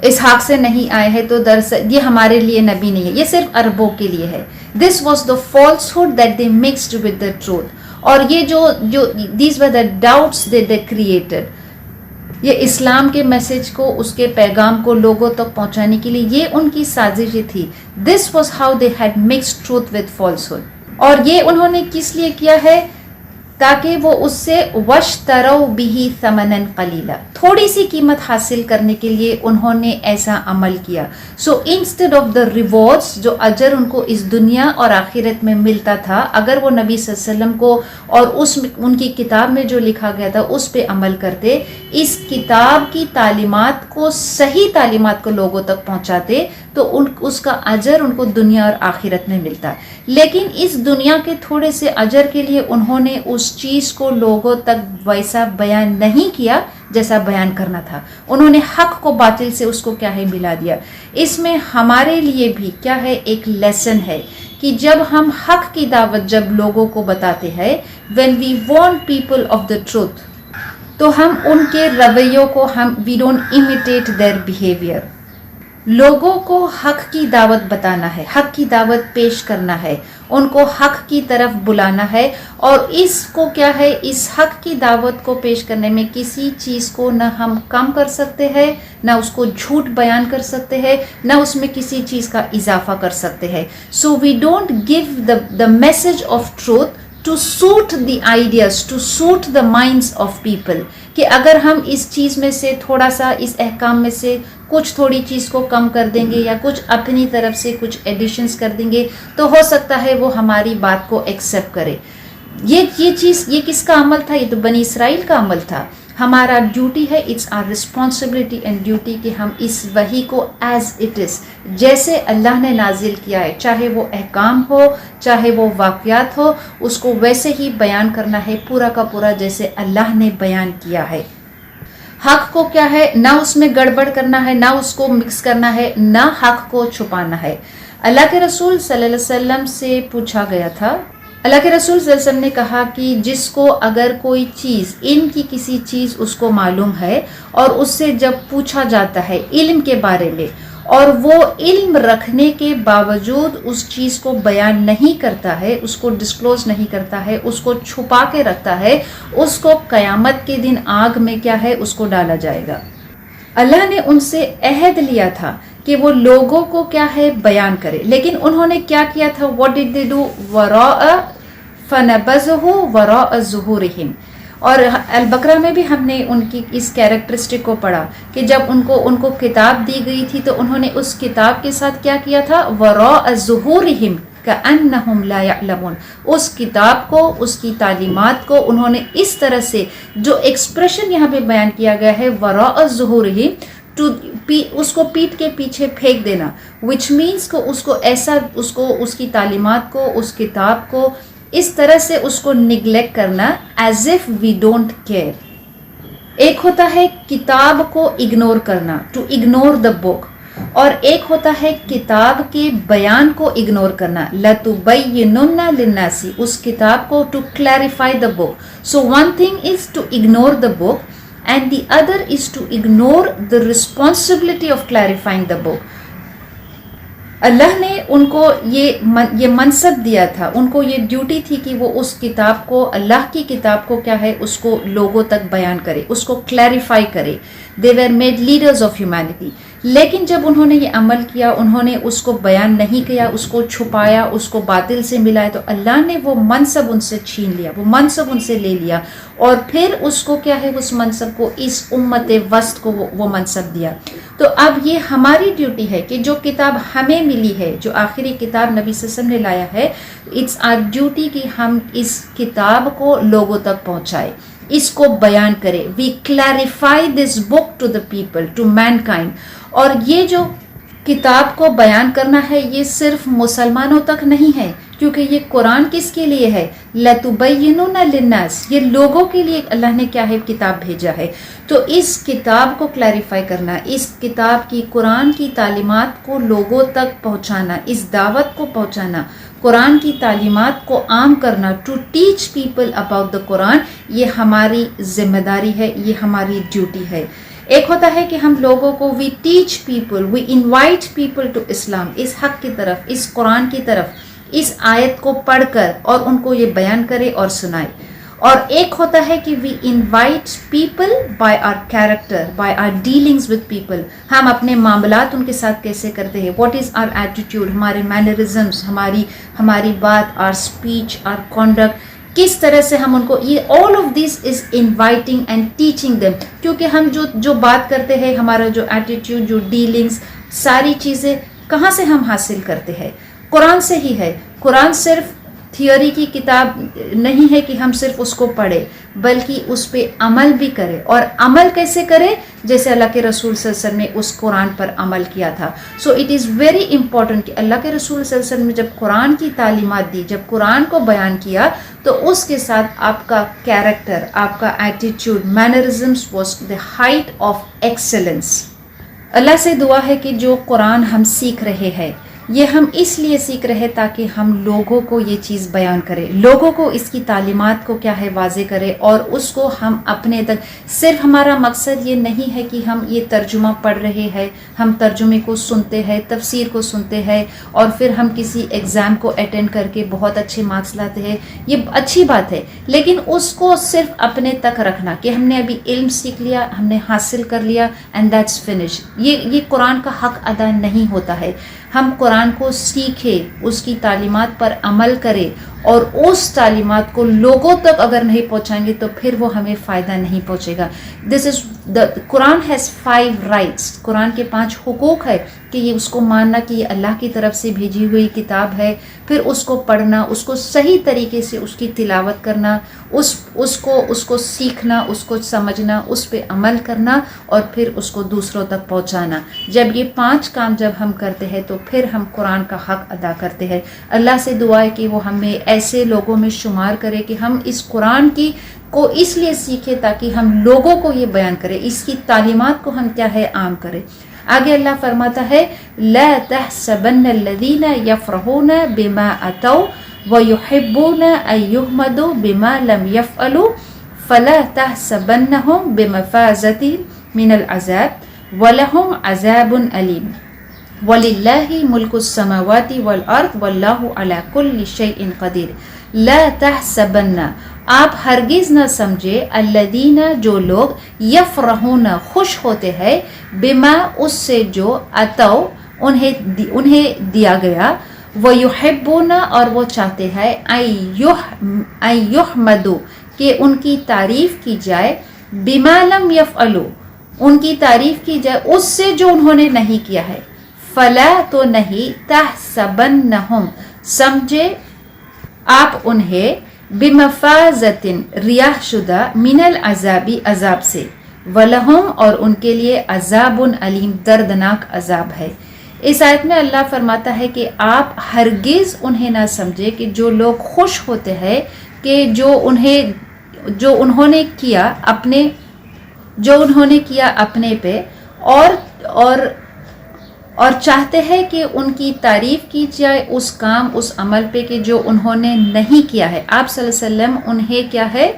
Speaker 2: اسحاق سے نہیں آئے ہیں، تو دراصل یہ ہمارے لیے نبی نہیں ہے، یہ صرف عربوں کے لیے ہے۔ This was the falsehood that they mixed with the truth, اور یہ جو these were the doubts they created, یہ اسلام کے میسج کو، اس کے پیغام کو لوگوں تک پہنچانے کے لیے یہ ان کی سازش تھی۔ This was how they had mixed truth with falsehood, اور یہ انہوں نے کس لیے کیا ہے؟ تاکہ وہ اس سے وَاشْتَرَوْا بِهِ ثَمَنًا قَلِيلًا، تھوڑی سی قیمت حاصل کرنے کے لیے انہوں نے ایسا عمل کیا۔ So instead of the rewards, جو اجر ان کو اس دنیا اور آخرت میں ملتا تھا اگر وہ نبی صلی اللہ علیہ وسلم کو اور ان کی کتاب میں جو لکھا گیا تھا اس پہ عمل کرتے، اس کتاب کی تعلیمات کو، صحیح تعلیمات کو لوگوں تک پہنچاتے، تو اس کا اجر ان کو دنیا اور آخرت میں ملتا۔ لیکن اس دنیا کے تھوڑے سے اجر کے لیے انہوں نے اس چیز کو لوگوں تک ویسا بیان نہیں کیا جیسا بیان کرنا تھا، انہوں نے حق کو باطل سے اس کو کیا ہے ملا دیا۔ اس میں ہمارے لیے بھی کیا ہے ایک لیسن ہے کہ جب ہم حق کی دعوت جب لوگوں کو بتاتے ہیں، when we warn people of the truth، تو ہم ان کے رویوں کو we don't imitate their behavior۔ لوگوں کو حق کی دعوت بتانا ہے، حق کی دعوت پیش کرنا ہے، ان کو حق کی طرف بلانا ہے، اور اس کو کیا ہے، اس حق کی دعوت کو پیش کرنے میں کسی چیز کو نہ ہم کم کر سکتے ہیں، نہ اس کو جھوٹ بیان کر سکتے ہیں، نہ اس میں کسی چیز کا اضافہ کر سکتے ہیں۔ So we don't give the message of truth to suit the ideas, to suit the minds of people، کہ اگر ہم اس چیز میں سے تھوڑا سا، اس احکام میں سے کچھ تھوڑی چیز کو کم کر دیں گے یا کچھ اپنی طرف سے کچھ ایڈیشنز کر دیں گے تو ہو سکتا ہے وہ ہماری بات کو ایکسیپٹ کرے۔ یہ کس کا عمل تھا؟ یہ تو بنی اسرائیل کا عمل تھا۔ ہمارا ڈیوٹی ہے، it's our responsibility and duty کہ ہم اس وحی کو ایز اٹ از، جیسے اللہ نے نازل کیا ہے، چاہے وہ احکام ہو چاہے وہ واقعات ہو، اس کو ویسے ہی بیان کرنا ہے، پورا کا پورا جیسے اللہ نے بیان کیا ہے۔ حق کو کیا ہے، نہ اس میں گڑبڑ کرنا ہے، نہ اس کو مکس کرنا ہے، نہ حق کو چھپانا ہے۔ اللہ کے رسول صلی اللہ علیہ وسلم سے پوچھا گیا تھا، اللہ کے رسول صلی اللہ علیہ وسلم نے کہا کہ جس کو اگر کوئی چیز، علم کی کسی چیز اس کو معلوم ہے اور اس سے جب پوچھا جاتا ہے علم کے بارے میں اور وہ علم رکھنے کے باوجود اس چیز کو بیان نہیں کرتا ہے، اس کو ڈسکلوز نہیں کرتا ہے، اس کو چھپا کے رکھتا ہے، اس کو قیامت کے دن آگ میں کیا ہے اس کو ڈالا جائے گا۔ اللہ نے ان سے عہد لیا تھا کہ وہ لوگوں کو کیا ہے بیان کرے، لیکن انہوں نے کیا کیا تھا؟ what did they do؟ فَنَبَذُهُ وَرَاءَ ظُهُورِهِمْ۔ اور البقرہ میں بھی ہم نے ان کی اس کیریکٹرسٹک کو پڑھا کہ جب ان کو کتاب دی گئی تھی تو انہوں نے اس کتاب کے ساتھ کیا کیا تھا؟ وَرَاءَ ظُهُورِهِمْ، کأنہم لا یعلمون، اس کتاب کو، اس کی تعلیمات کو انہوں نے اس طرح سے، جو ایکسپریشن یہاں پہ بیان کیا گیا ہے وراء ظہورہم، اس کو پیٹ کے پیچھے پھینک دینا، وچ مینس کو اس کی تعلیمات کو، اس کتاب کو اس طرح سے اس کو نگلیکٹ کرنا as if we don't care. ایک ہوتا ہے کتاب کو اگنور کرنا، ٹو اگنور دا بک، اور ایک ہوتا ہے کتاب کے بیان کو اگنور کرنا، لَتُبَيِّنُنَّ لِلنَّاسِ، اس کتاب کو to clarify the book. So one thing is to ignore the book and the other is to ignore the responsibility of clarifying the book. اللہ نے ان کو یہ منصب دیا تھا، ان کو یہ ڈیوٹی تھی کہ وہ اس کتاب کو، اللہ کی کتاب کو کیا ہے، اس کو لوگوں تک بیان کرے، اس کو کلیریفائی کرے. they were made leaders of humanity. لیکن جب انہوں نے یہ عمل کیا، انہوں نے اس کو بیان نہیں کیا، اس کو چھپایا، اس کو باطل سے ملایا، تو اللہ نے وہ منصب ان سے چھین لیا، وہ منصب ان سے لے لیا، اور پھر اس کو کیا ہے، اس منصب کو، اس امت وسط کو وہ منصب دیا. تو اب یہ ہماری ڈیوٹی ہے کہ جو کتاب ہمیں ملی ہے، جو آخری کتاب نبی صلی اللہ علیہ وسلم نے لایا ہے، اٹس آر ڈیوٹی کہ ہم اس کتاب کو لوگوں تک پہنچائے، اس کو بیان کرے. We clarify this book to the people, to mankind. اور یہ جو کتاب کو بیان کرنا ہے، یہ صرف مسلمانوں تک نہیں ہے، کیونکہ یہ قرآن کس کے لیے ہے، لَتُبَيِّنُنَّ لِلنَّاسِ، یہ لوگوں کے لیے اللہ نے کیا ہے، کتاب بھیجا ہے. تو اس کتاب کو کلیریفائی کرنا، اس کتاب کی، قرآن کی تعلیمات کو لوگوں تک پہنچانا، اس دعوت کو پہنچانا، قرآن کی تعلیمات کو عام کرنا، to teach people about the Quran, یہ ہماری ذمہ داری ہے، یہ ہماری ڈیوٹی ہے. ایک ہوتا ہے کہ ہم لوگوں کو we teach people, we invite people to Islam, اس حق کی طرف، اس قرآن کی طرف، اس آیت کو پڑھ کر اور ان کو یہ بیان کرے اور سنائے. اور ایک ہوتا ہے کہ we invite people by our character, by our dealings with people, ہم اپنے معاملات ان کے ساتھ کیسے کرتے ہیں، واٹ از آر ایٹیٹیوڈ، ہمارے مینرزمس، ہماری بات، آر اسپیچ، آر کانڈکٹ، کس طرح سے ہم ان کو، یہ all of this is inviting and teaching them. کیونکہ ہم جو بات کرتے ہیں، ہمارا جو ایٹیٹیوڈ، جو ڈیلنگس، ساری چیزیں کہاں سے ہم حاصل کرتے ہیں، قرآن سے ہی ہے. قرآن صرف تھیوری کی کتاب نہیں ہے کہ ہم صرف اس کو پڑھیں، بلکہ اس پہ عمل بھی کرے. اور عمل کیسے کرے، جیسے اللہ کے رسول صلی اللہ علیہ وسلم نے اس قرآن پر عمل کیا تھا. So it is very important کہ اللہ کے رسول صلی اللہ علیہ وسلم نے جب قرآن کی تعلیمات دی، جب قرآن کو بیان کیا، تو اس کے ساتھ آپ کا کیریکٹر، آپ کا attitude, mannerisms was the height of excellence. اللہ سے دعا ہے کہ جو قرآن ہم سیکھ رہے ہیں، یہ ہم اس لیے سیکھ رہے تاکہ ہم لوگوں کو یہ چیز بیان کرے، لوگوں کو اس کی تعلیمات کو کیا ہے واضح کرے، اور اس کو ہم اپنے تک، صرف ہمارا مقصد یہ نہیں ہے کہ ہم یہ ترجمہ پڑھ رہے ہیں، ہم ترجمے کو سنتے ہیں، تفسیر کو سنتے ہیں، اور پھر ہم کسی ایگزام کو اٹینڈ کر کے بہت اچھے مارکس لاتے ہیں. یہ اچھی بات ہے، لیکن اس کو صرف اپنے تک رکھنا کہ ہم نے ابھی علم سیکھ لیا، ہم نے حاصل کر لیا اینڈ دیٹس فنش، یہ قرآن کا حق ادا نہیں ہوتا ہے. ہم قرآن کو سیکھے، اس کی تعلیمات پر عمل کرے، اور اس تعلیمات کو لوگوں تک اگر نہیں پہنچائیں گے تو پھر وہ ہمیں فائدہ نہیں پہنچے گا. دس از دا قرآن ہیز 5 رائٹس، قرآن کے 5 حقوق ہے کہ یہ اس کو ماننا کہ یہ اللہ کی طرف سے بھیجی ہوئی کتاب ہے، پھر اس کو پڑھنا، اس کو صحیح طریقے سے اس کی تلاوت کرنا، اس کو سیکھنا، اس کو سمجھنا، اس پہ عمل کرنا، اور پھر اس کو دوسروں تک پہنچانا. جب یہ 5 کام جب ہم کرتے ہیں تو پھر ہم قرآن کا حق ادا کرتے ہیں. اللہ سے دعا ہے کہ وہ ہمیں ایسے لوگوں میں شمار کرے کہ ہم اس قرآن کو اس لیے سیکھیں تاکہ ہم لوگوں کو یہ بیان کریں، اس کی تعلیمات کو ہم کیا ہے عام کریں. آگے اللہ فرماتا ہے لا تحسبن الذین یفرحون بما اتوا ویحبون ان یحمدوا بما لم یفعلوا فلا تحسبنهم بمفازة من العذاب ولهم عذاب علیم وَلِلَّهِ مُلْكُ السَّمَاوَاتِ وَالْأَرْضِ وَاللَّهُ عَلَى كُلِّ شَيْءٍ قَدِيرٌ. لا تحسبن، آپ ہرگز نہ سمجھے، الذین، جو لوگ، یفرحون، خوش ہوتے ہیں، بما، اس سے جو، اتوا، انہیں دیا گیا، وَيُحِبُّونَ، اور وہ چاہتے ہیں، أَن يُحْمَدُوا، کہ ان کی تعریف کی جائے، بما لم يفعلوا، ان کی تعریف کی جائے اس سے جو انہوں نے نہیں کیا ہے. فلا، تو نہیں، تحسبنہم، سمجھے آپ انہیں بمفازتن ریاح شدہ من العذابی عذاب سے، ولہم اور ان کے لیے عذاب علیم دردناک عذاب ہے۔ اس آیت میں اللہ فرماتا ہے کہ آپ ہرگز انہیں نہ سمجھے کہ جو لوگ خوش ہوتے ہیں کہ جو انہوں نے کیا اپنے پہ اور چاہتے ہیں کہ ان کی تعریف کی جائے اس کام اس عمل پہ کہ جو انہوں نے نہیں کیا ہے۔ آپ صلی اللہ علیہ وسلم انہیں کیا ہے،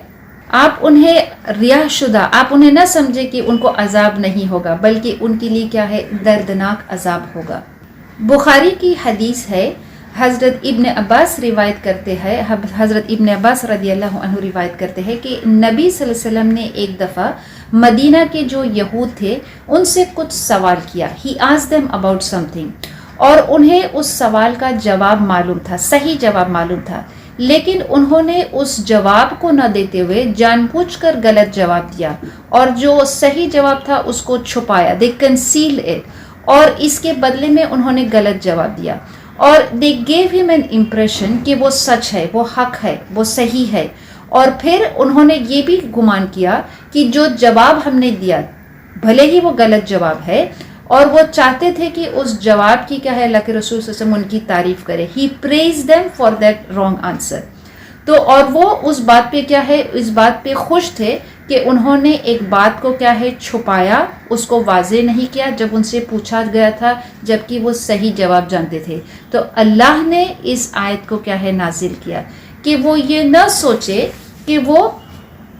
Speaker 2: آپ انہیں ریاح شدہ، آپ انہیں نہ سمجھے کہ ان کو عذاب نہیں ہوگا، بلکہ ان کے لیے کیا ہے، دردناک عذاب ہوگا۔ بخاری کی حدیث ہے، حضرت ابن عباس روایت کرتے ہیں، حضرت ابن عباس رضی اللہ عنہ روایت کرتے ہیں کہ نبی صلی اللہ علیہ وسلم نے ایک دفعہ مدینہ کے جو یہود تھے ان سے کچھ سوال کیا، he asked them about something، اور انہیں اس سوال کا جواب معلوم تھا، صحیح جواب معلوم تھا، لیکن انہوں نے اس جواب کو نہ دیتے ہوئے جان بوجھ کر غلط جواب دیا، اور جو صحیح جواب تھا اس کو چھپایا، they concealed it، اور اس کے بدلے میں انہوں نے غلط جواب دیا، اور they gave him an impression کہ وہ سچ ہے، وہ حق ہے، وہ صحیح ہے، اور پھر انہوں نے یہ بھی گمان کیا کہ جو جواب ہم نے دیا بھلے ہی وہ غلط جواب ہے، اور وہ چاہتے تھے کہ اس جواب کی کیا ہے، اللہ کے رسول صلی اللہ علیہ وسلم ان کی تعریف کرے، he praised them for that wrong answer۔ تو اور وہ اس بات پہ کیا ہے، اس بات پہ خوش تھے کہ انہوں نے ایک بات کو کیا ہے چھپایا، اس کو واضح نہیں کیا جب ان سے پوچھا گیا تھا، جبکہ وہ صحیح جواب جانتے تھے۔ تو اللہ نے اس آیت کو کیا ہے نازل کیا کہ وہ یہ نہ سوچے کہ وہ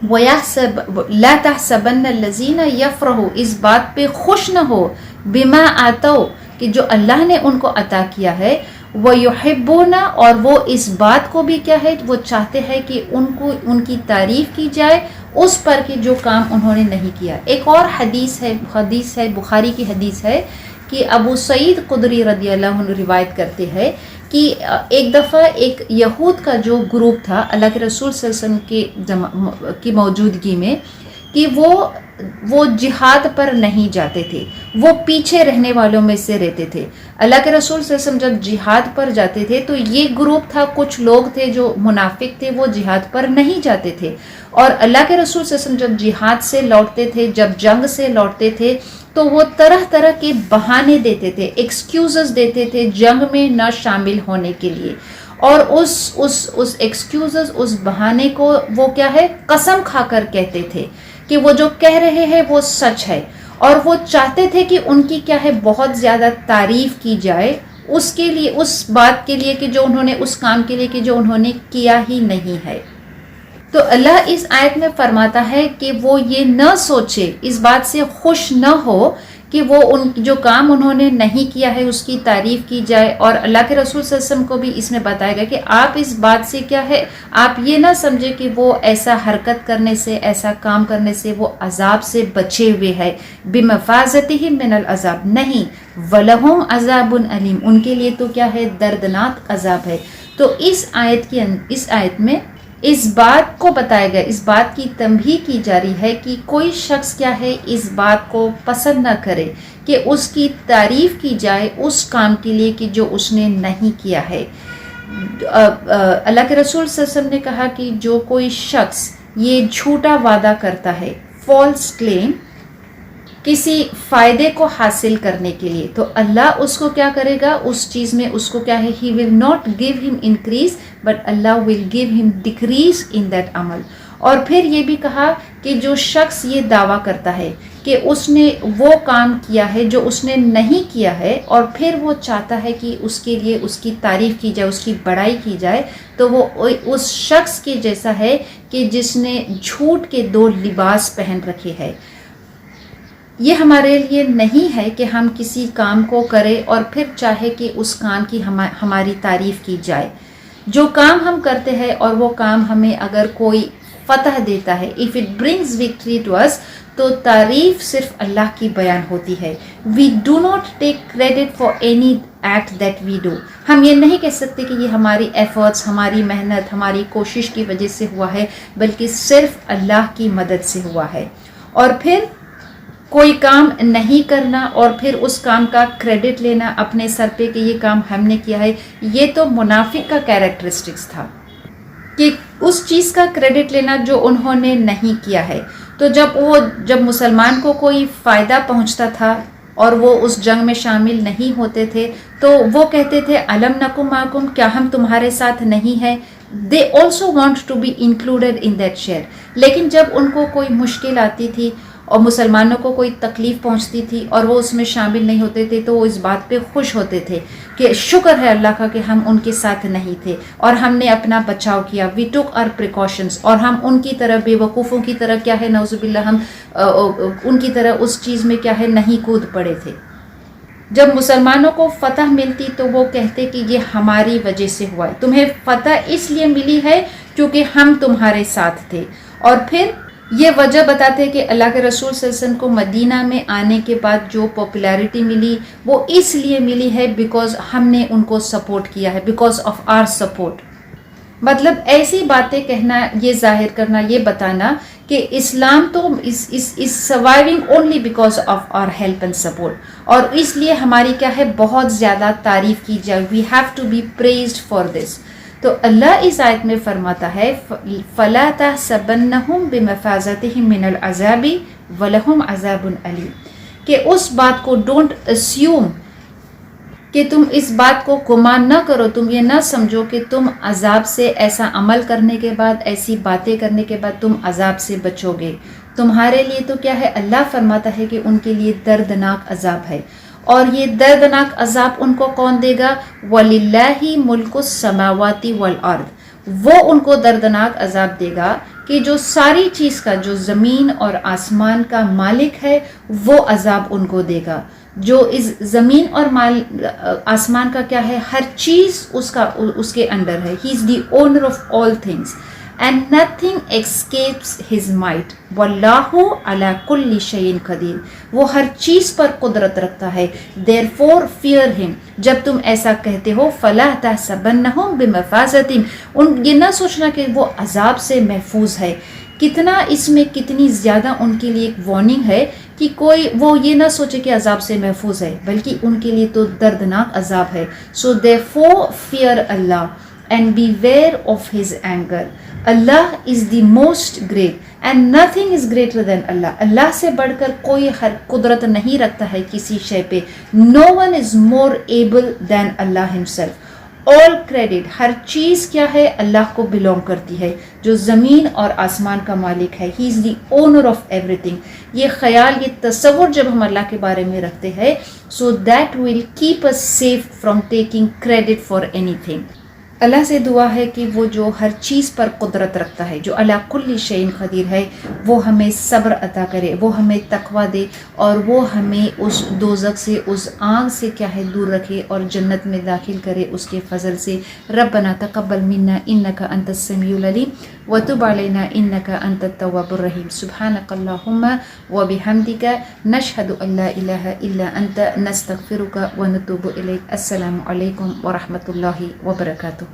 Speaker 2: لا تحسبن الذین یفرحوا، اس بات پہ خوش نہ ہو، بما آتوا، کہ جو اللہ نے ان کو عطا کیا ہے، وَيُحِبُّونَ، اور وہ اس بات کو بھی کیا ہے، وہ چاہتے ہیں کہ ان کی تعریف کی جائے اس پر کہ جو کام انہوں نے نہیں کیا۔ ایک اور حدیث ہے بخاری کی حدیث ہے کہ ابو سعید خدری رضی اللہ عنہ روایت کرتے ہیں کہ ایک دفعہ ایک یہود کا جو گروپ تھا اللہ کے رسول صلی اللہ علیہ وسلم کی موجودگی میں، کہ وہ جہاد پر نہیں جاتے تھے، وہ پیچھے رہنے والوں میں سے رہتے تھے۔ اللہ کے رسول صلی اللہ علیہ وسلم جب جہاد پر جاتے تھے تو یہ گروپ تھا، کچھ لوگ تھے جو منافق تھے، وہ جہاد پر نہیں جاتے تھے، اور اللہ کے رسول صلی اللہ علیہ وسلم جب جہاد سے لوٹتے تھے، جب جنگ سے لوٹتے تھے، تو وہ طرح طرح کے بہانے دیتے تھے، ایکسکیوزز دیتے تھے جنگ میں نہ شامل ہونے کے لیے، اور اس ایکسکیوزز، اس بہانے کو وہ کیا ہے قسم کھا کر کہتے تھے کہ وہ جو کہہ رہے ہیں وہ سچ ہے، اور وہ چاہتے تھے کہ ان کی کیا ہے بہت زیادہ تعریف کی جائے اس کے لیے، اس بات کے لیے کہ جو انہوں نے، اس کام کے لیے کہ جو انہوں نے کیا ہی نہیں ہے۔ تو اللہ اس آیت میں فرماتا ہے کہ وہ یہ نہ سوچے، اس بات سے خوش نہ ہو کہ وہ ان جو کام انہوں نے نہیں کیا ہے اس کی تعریف کی جائے، اور اللہ کے رسول صلی اللہ علیہ وسلم کو بھی اس میں بتایا گیا کہ آپ اس بات سے کیا ہے، آپ یہ نہ سمجھے کہ وہ ایسا حرکت کرنے سے، ایسا کام کرنے سے وہ عذاب سے بچے ہوئے ہے، بمفازتہم من العذاب، نہیں، ولہم عذاب علیم، ان کے لیے تو کیا ہے دردناک عذاب ہے۔ تو اس آیت میں اس بات کو بتایا گیا، اس بات کی تنبیہ کی جا رہی ہے کہ کوئی شخص کیا ہے اس بات کو پسند نہ کرے کہ اس کی تعریف کی جائے اس کام کے لیے کہ جو اس نے نہیں کیا ہے۔ اللہ کے رسول صلی اللہ علیہ وسلم نے کہا کہ جو کوئی شخص یہ جھوٹا وعدہ کرتا ہے، فالس کلیم، کسی فائدے کو حاصل کرنے کے لیے، تو اللہ اس کو کیا کرے گا، اس چیز میں اس کو کیا ہے، he will not give him increase but Allah will give him decrease in that عمل۔ اور پھر یہ بھی کہا کہ جو شخص یہ دعویٰ کرتا ہے کہ اس نے وہ کام کیا ہے جو اس نے نہیں کیا ہے، اور پھر وہ چاہتا ہے کہ اس کے لیے اس کی تعریف کی جائے، اس کی بڑائی کی جائے، تو وہ اس شخص کے جیسا ہے کہ جس نے جھوٹ کے 2 لباس پہن رکھے ہیں۔ یہ ہمارے لیے نہیں ہے کہ ہم کسی کام کو کریں اور پھر چاہے کہ اس کام کی ہماری تعریف کی جائے۔ جو کام ہم کرتے ہیں اور وہ کام ہمیں اگر کوئی فتح دیتا ہے، if it brings victory to us، تو تعریف صرف اللہ کی بیان ہوتی ہے۔ we do not take credit for any act that we do۔ ہم یہ نہیں کہہ سکتے کہ یہ ہماری ایفرٹس، ہماری محنت، ہماری کوشش کی وجہ سے ہوا ہے، بلکہ صرف اللہ کی مدد سے ہوا ہے۔ اور پھر کوئی کام نہیں کرنا اور پھر اس کام کا کریڈٹ لینا اپنے سر پہ کہ یہ کام ہم نے کیا ہے، یہ تو منافق کا کیریکٹرسٹکس تھا کہ اس چیز کا کریڈٹ لینا جو انہوں نے نہیں کیا ہے۔ تو جب مسلمان کو کوئی فائدہ پہنچتا تھا اور وہ اس جنگ میں شامل نہیں ہوتے تھے تو وہ کہتے تھے الم نکم معکم، کیا ہم تمہارے ساتھ نہیں ہیں؟ They also want to be included in that share. لیکن جب ان کو کوئی مشکل آتی تھی اور مسلمانوں کو کوئی تکلیف پہنچتی تھی اور وہ اس میں شامل نہیں ہوتے تھے تو وہ اس بات پہ خوش ہوتے تھے کہ شکر ہے اللہ کا کہ ہم ان کے ساتھ نہیں تھے اور ہم نے اپنا بچاؤ کیا، وی ٹک آر پریکاشنز، اور ہم ان کی طرح بے وقوفوں کی طرح کیا ہے نعوذ باللہ ہم ان کی طرح اس چیز میں کیا ہے نہیں کود پڑے تھے۔ جب مسلمانوں کو فتح ملتی تو وہ کہتے کہ یہ ہماری وجہ سے ہوا ہے، تمہیں فتح اس لیے ملی ہے کیونکہ ہم تمہارے ساتھ تھے، اور پھر یہ وجہ بتاتے کہ اللہ کے رسول صلی اللہ علیہ وسلم کو مدینہ میں آنے کے بعد جو پاپولیرٹی ملی وہ اس لیے ملی ہے بیکاز ہم نے ان کو سپورٹ کیا ہے، بیکاز آف آر سپورٹ۔ مطلب ایسی باتیں کہنا، یہ ظاہر کرنا، یہ بتانا کہ اسلام تو is surviving only because of our help and support، اور اس لیے ہماری کیا ہے بہت زیادہ تعریف کی جائے، we have to be praised for this۔ تو اللہ اس آیت میں فرماتا ہے فَلَا تَحْسَبَنَّهُمْ بِمَفَازَتِهِمْ مِنَ الْعَذَابِ وَلَهُمْ عَذَابٌ أَلِيمٌ، کہ اس بات کو ڈونٹ assume کہ تم اس بات کو گمان نہ کرو، تم یہ نہ سمجھو کہ تم عذاب سے ایسا عمل کرنے کے بعد، ایسی باتیں کرنے کے بعد تم عذاب سے بچو گے۔ تمہارے لیے تو کیا ہے، اللہ فرماتا ہے کہ ان کے لیے دردناک عذاب ہے، اور یہ دردناک عذاب ان کو کون دے گا؟ وَلِلَّهِ مُلْكُ السَّمَاوَاتِ وَالْأَرْضِ، وہ ان کو دردناک عذاب دے گا کہ جو ساری چیز کا، جو زمین اور آسمان کا مالک ہے وہ عذاب ان کو دے گا۔ جو اس زمین اور آسمان کا کیا ہے، ہر چیز اس کے انڈر ہے، he is the owner of all things and nothing escapes his might واللہ علی کل شیء قدیر، وہ ہر چیز پر قدرت رکھتا ہے، دیر فور فیئر ہم۔ جب تم ایسا کہتے ہو فلا تحسبنہم بمفازۃ، یہ نہ سوچنا کہ وہ عذاب سے محفوظ ہے۔ کتنا اس میں کتنی زیادہ ان کے لیے ایک وارننگ ہے کہ کوئی وہ یہ نہ سوچے کہ عذاب سے محفوظ ہے، بلکہ ان کے لیے تو دردناک عذاب ہے۔ سو therefore fear Allah and beware of his anger۔ Allah is the most great and nothing is greater than Allah۔ اللہ سے بڑھ کر کوئی قدرت نہیں رکھتا ہے کسی شے پہ۔ No one is more able than Allah himself۔ all credit، ہر چیز کیا ہے اللہ کو belong کرتی ہے، جو زمین اور آسمان کا مالک ہے۔ he is the owner of everything۔ یہ خیال، یہ تصور جب ہم اللہ کے بارے میں رکھتے ہیں so that will keep us safe from taking credit for anything۔ اللہ سے دعا ہے کہ وہ جو ہر چیز پر قدرت رکھتا ہے، جو علی کل شیء قدیر ہے، وہ ہمیں صبر عطا کرے، وہ ہمیں تقوی دے، اور وہ ہمیں اس دوزخ سے، اس آگ سے کیا ہے دور رکھے اور جنت میں داخل کرے اس کے فضل سے۔ ربنا تقبل منا انک انت السمیع العلیم وتب علینا انک انت التواب الرحیم۔ سبحانک اللہم وبحمدک نشہد ان لا الہ الا انت نستغفرک ونتوب الیک۔ السلام علیکم ورحمۃ اللہ وبرکاتہ۔